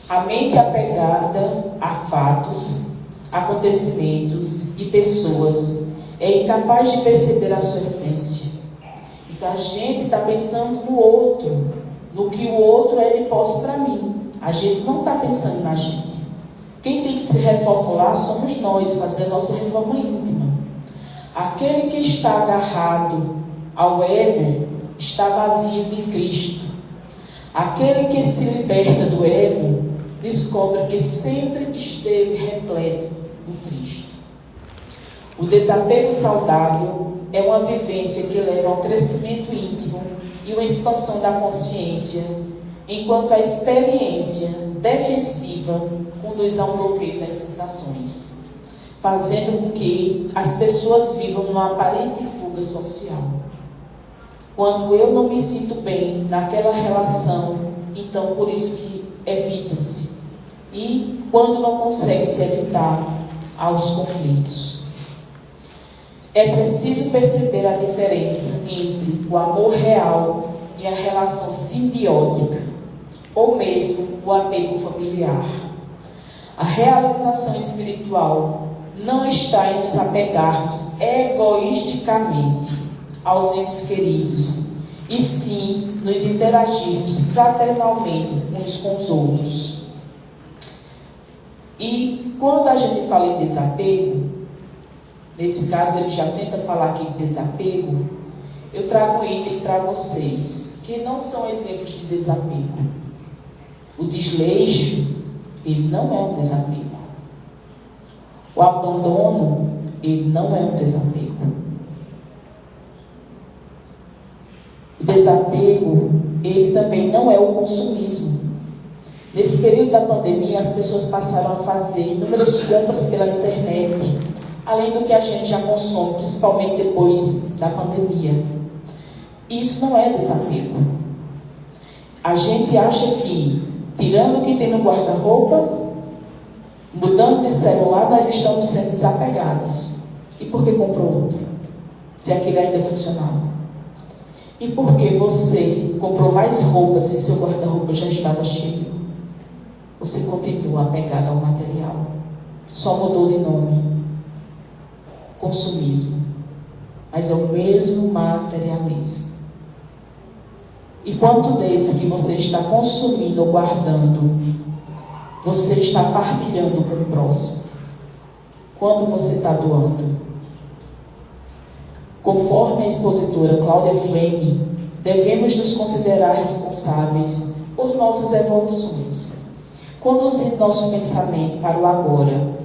a mente apegada a fatos, acontecimentos e pessoas é incapaz de perceber a sua essência. Então a gente está pensando no outro, no que o outro é de posse para mim. A gente não está pensando na gente. Quem tem que se reformular somos nós, fazer a nossa reforma íntima. Aquele que está agarrado ao ego está vazio de Cristo. Aquele que se liberta do ego descobre que sempre esteve repleto do Cristo. O desapego saudável é uma vivência que leva ao crescimento íntimo e uma expansão da consciência, enquanto a experiência defensiva conduz a um bloqueio das sensações, fazendo com que as pessoas vivam numa aparente fuga social. Quando eu não me sinto bem naquela relação, então por isso que evita-se. E quando não consegue se evitar, há os conflitos. É preciso perceber a diferença entre o amor real e a relação simbiótica, ou mesmo o apego familiar. A realização espiritual não está em nos apegarmos egoisticamente aos entes queridos, e sim nos interagirmos fraternalmente uns com os outros. E quando a gente fala em desapego, nesse caso ele já tenta falar aqui de desapego, eu trago um item para vocês, que não são exemplos de desapego. O desleixo, ele não é um desapego. O abandono, ele não é um desapego. O desapego, ele também não é o consumismo. Nesse período da pandemia, as pessoas passaram a fazer inúmeras compras pela internet, além do que a gente já consome, principalmente depois da pandemia. Isso não é desapego. A gente acha que, tirando o que tem no guarda-roupa, mudando de celular, nós estamos sendo desapegados. E por que comprou outro? Se aquele ainda é funcional. E por que você comprou mais roupas se seu guarda-roupa já estava cheio? Você continua apegado ao material. Só mudou de nome. Consumismo. Mas é o mesmo materialismo. E quanto desse que você está consumindo ou guardando, você está partilhando com o próximo? Quanto você está doando? Conforme a expositora Cláudia Fleming, devemos nos considerar responsáveis por nossas evoluções, conduzindo nosso pensamento para o agora,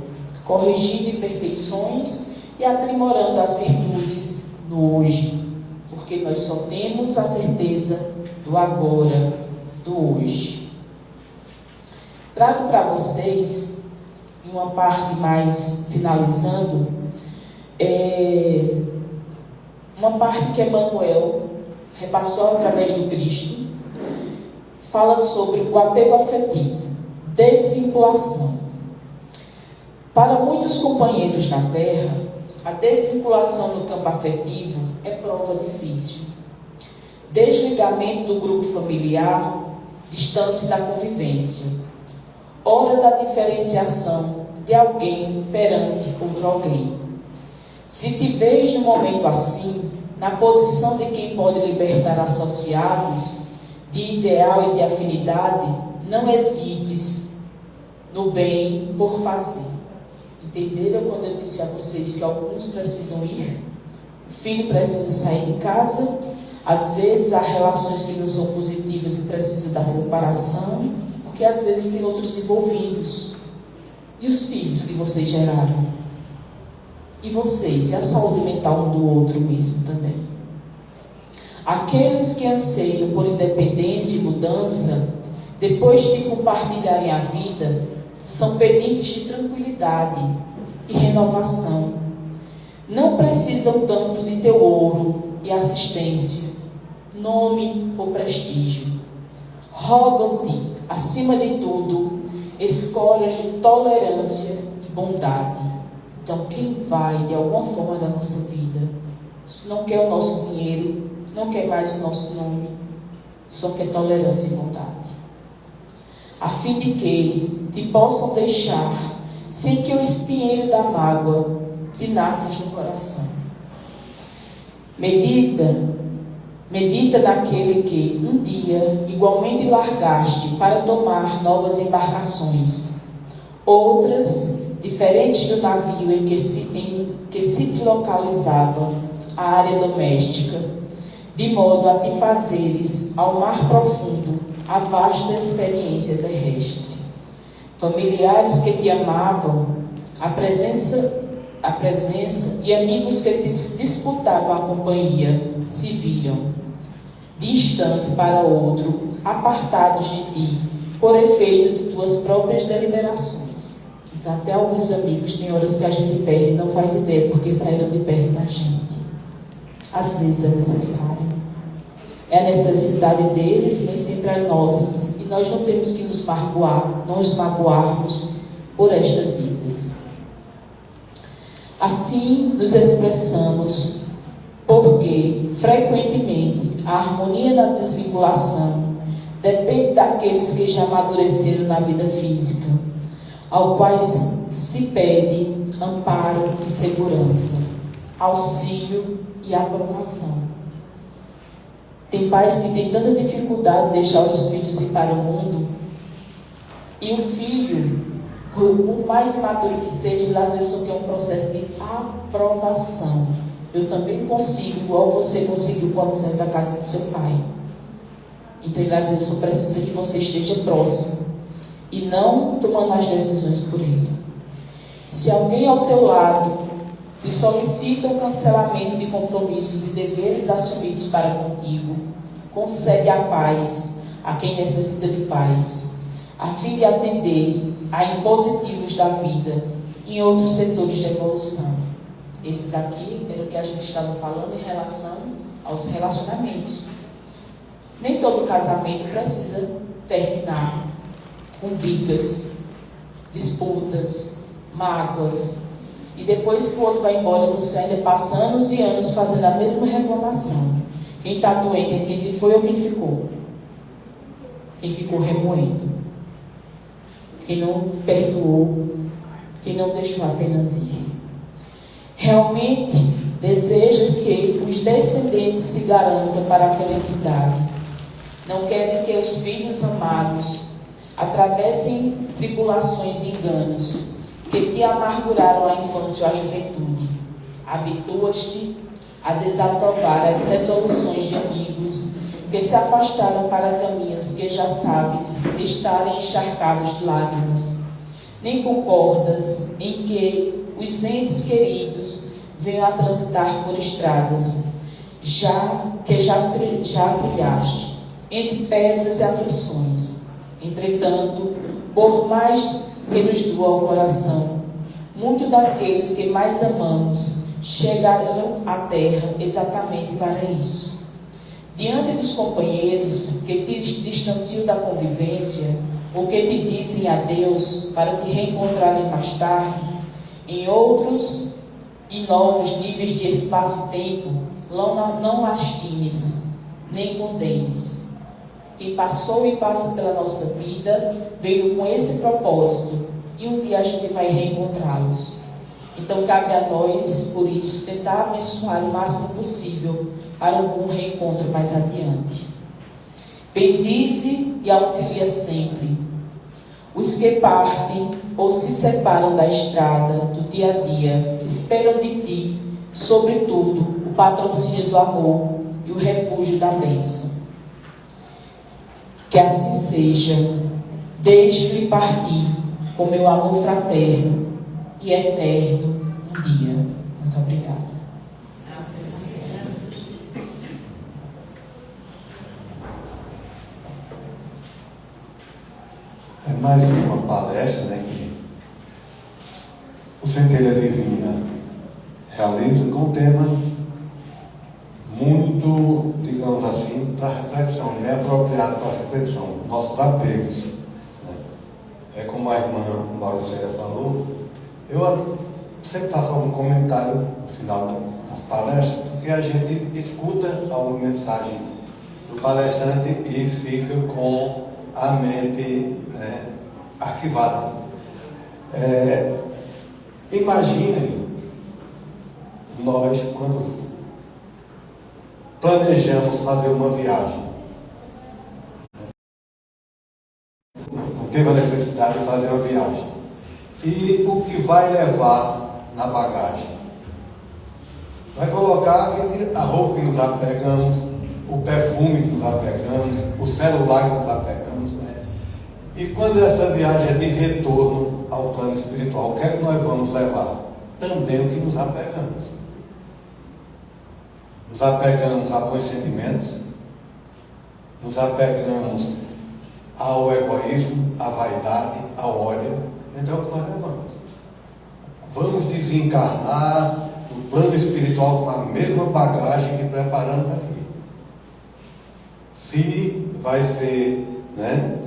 corrigindo imperfeições e aprimorando as virtudes no hoje, porque nós só temos a certeza do agora, do hoje. Trago para vocês, em uma parte mais finalizando, uma parte que Emmanuel repassou através do Cristo, fala sobre o apego afetivo, desvinculação. Para muitos companheiros na Terra, a desvinculação no campo afetivo é prova difícil. Desligamento do grupo familiar, distância da convivência, hora da diferenciação de alguém perante outro alguém. Se te vês no momento assim, na posição de quem pode libertar associados de ideal e de afinidade, não hesites no bem por fazer. Entenderam quando eu disse a vocês que alguns precisam ir? O filho precisa sair de casa, às vezes há relações que não são positivas e precisa da separação, porque às vezes tem outros envolvidos. E os filhos que vocês geraram? E vocês? E a saúde mental um do outro mesmo também? Aqueles que anseiam por independência e mudança, depois de compartilharem a vida, são pedintes de tranquilidade e renovação. Não precisam tanto de teu ouro e assistência, nome ou prestígio. Rogam-te, acima de tudo, escolhas de tolerância e bondade. Então, quem vai, de alguma forma, da nossa vida, não quer o nosso dinheiro, não quer mais o nosso nome, só quer tolerância e bondade. A fim de que te possam deixar, sem que o espinheiro da mágoa te nasça no coração. Medita naquele que, um dia, igualmente largaste para tomar novas embarcações. Outras, diferentes do navio em que se localizava a área doméstica, de modo a te fazeres ao mar profundo a vasta experiência terrestre. Familiares que te amavam, a presença e amigos que te disputavam a companhia se viram, de instante para outro, apartados de ti, por efeito de tuas próprias deliberações. Então, até alguns amigos, tem horas que a gente perde e não faz ideia, porque saíram de perto da gente. Às vezes é necessário. É a necessidade deles, nem sempre é nossas. E nós não temos que nos magoarmos por estas idas. Assim nos expressamos, porque, frequentemente, a harmonia na desvinculação depende daqueles que já amadureceram na vida física, ao quais se pede amparo e segurança, auxílio e aprovação. Tem pais que têm tanta dificuldade de deixar os filhos ir para o mundo, e o filho, por mais imaturo que seja, ele às vezes só quer um processo de aprovação. Eu também consigo, igual você conseguiu quando saiu da casa do seu pai. Então ele às vezes só precisa que você esteja próximo e não tomando as decisões por ele. Se alguém ao teu lado te solicita o cancelamento de compromissos e deveres assumidos para contigo, concede a paz a quem necessita de paz, a fim de atender a impositivos da vida em outros setores de evolução. Esses aqui era o que a gente estava falando em relação aos relacionamentos. Nem todo casamento precisa terminar com brigas, disputas, mágoas, e depois que o outro vai embora, você ainda passa anos e anos fazendo a mesma reclamação. Quem está doente é quem se foi ou quem ficou? Quem ficou remoendo. Quem não perdoou, quem não deixou apenas ir. Realmente desejas que os descendentes se garantam para a felicidade. Não querem que os filhos amados atravessem tribulações e enganos que te amarguraram a infância ou a juventude. Habituas-te a desaprovar as resoluções de amigos que se afastaram para caminhos que já sabes estarem encharcados de lágrimas. Nem concordas em que os entes queridos venham a transitar por estradas já trilhaste, entre pedras e aflições. Entretanto, por mais que nos doa o coração, muitos daqueles que mais amamos chegarão à terra exatamente para isso. Diante dos companheiros que te distanciam da convivência, ou que te dizem adeus para te reencontrarem mais tarde, em outros e novos níveis de espaço-tempo, não lastimes, nem condenes. Quem passou e passa pela nossa vida veio com esse propósito, e um dia a gente vai reencontrá-los. Então cabe a nós, por isso, tentar abençoar o máximo possível para um bom reencontro mais adiante. Bendize e auxilia sempre os que partem ou se separam da estrada do dia a dia, esperam de ti, sobretudo, o patrocínio do amor e o refúgio da bênção. Que assim seja. Deixo-lhe partir com meu amor fraterno e eterno um dia. Muito obrigada. É mais uma palestra, né, que o Centelha Divina realiza com um tema muito, digamos assim, para reflexão, bem apropriado para reflexão, nossos apegos. Né? É como a irmã Mauricélia falou, eu sempre faço algum comentário no final das palestras, porque a gente escuta alguma mensagem do palestrante e fica com a mente, né, arquivada. Imaginem nós quando planejamos fazer uma viagem, não teve a necessidade de fazer uma viagem, e o que vai levar na bagagem? Vai colocar a roupa que nos apegamos, o perfume que nos apegamos, o celular que nos apegamos, né? E quando essa viagem é de retorno ao plano espiritual, o que é que nós vamos levar? Também o que nos apegamos. Nos apegamos a bons sentimentos, nos apegamos ao egoísmo, à vaidade, ao ódio. Então é o que nós levamos. Vamos desencarnar no plano espiritual com a mesma bagagem que preparamos aqui. Se vai ser, né,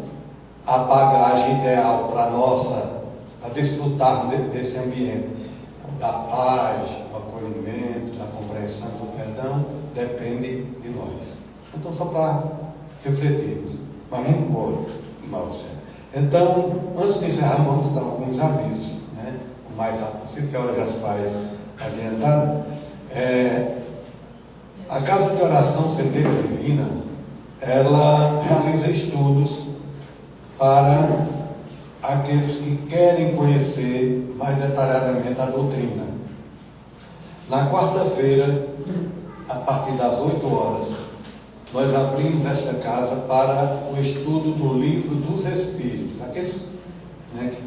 a bagagem ideal para desfrutarmos desse ambiente, da paz, do acolhimento, da compreensão, do perdão, depende de nós. Então, só para refletirmos, mas muito bom, Márcia. Então, antes de encerrar, vamos dar alguns avisos, né? O mais rápido possível, que a hora já se faz adiantada. A Casa de Oração Centelha Divina, ela realiza estudos para aqueles que querem conhecer mais detalhadamente a doutrina. Na quarta-feira, a partir das 8 horas, nós abrimos esta casa para o estudo do Livro dos Espíritos. Aqueles, né, que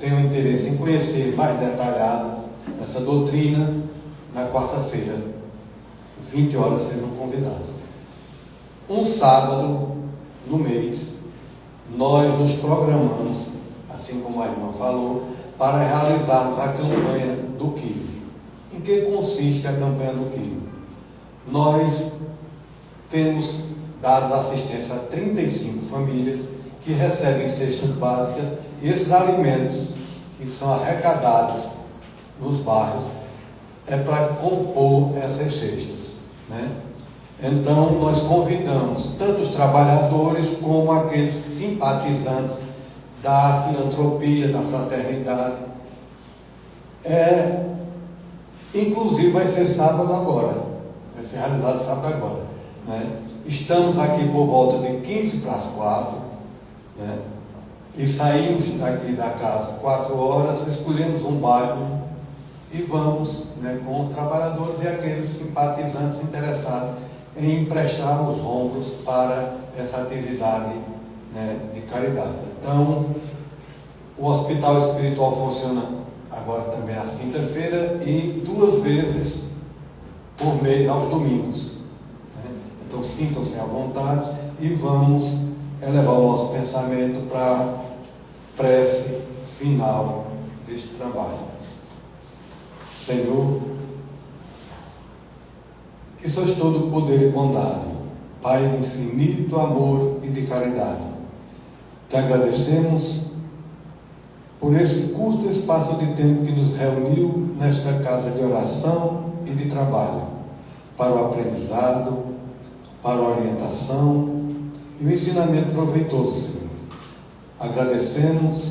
tenham interesse em conhecer mais detalhado essa doutrina, na quarta-feira, 20 horas, serão convidados. Um sábado no mês, nós nos programamos, assim como a irmã falou, para realizarmos a campanha do quilo. Em que consiste a campanha do quilo? Nós temos dado assistência a 35 famílias que recebem cestas básicas, e esses alimentos que são arrecadados nos bairros é para compor essas cestas, né? Então, nós convidamos tanto os trabalhadores como aqueles simpatizantes da filantropia, da fraternidade. Inclusive, vai ser sábado agora. Vai ser realizado sábado agora, né? Estamos aqui por volta de 15 para as 4, né? E saímos daqui da casa 4 horas, escolhemos um bairro e vamos, né, com os trabalhadores e aqueles simpatizantes interessados em emprestar os ombros para essa atividade, né, de caridade. Então, o Hospital Espiritual funciona agora também às quinta-feiras e 2 vezes por mês aos domingos, né? Então, sintam-se à vontade e vamos elevar o nosso pensamento para a prece final deste trabalho. Senhor, que sois todo poder e bondade, Pai de infinito amor e de caridade, te agradecemos por esse curto espaço de tempo que nos reuniu nesta casa de oração e de trabalho, para o aprendizado, para a orientação e o ensinamento proveitoso, Senhor. Agradecemos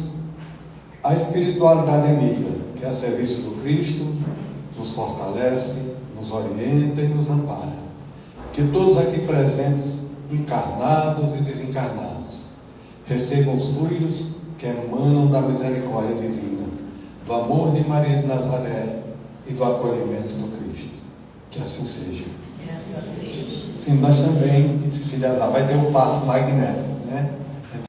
a espiritualidade amiga, que é a serviço do Cristo, nos fortalece, nos orienta e nos ampara. Que todos aqui presentes, encarnados e desencarnados, recebam os fluidos que emanam da misericórdia divina, do amor de Maria de Nazaré e do acolhimento do Cristo. Que assim seja. Sim, nós também, Cecília, vai ter um passo magnético, né?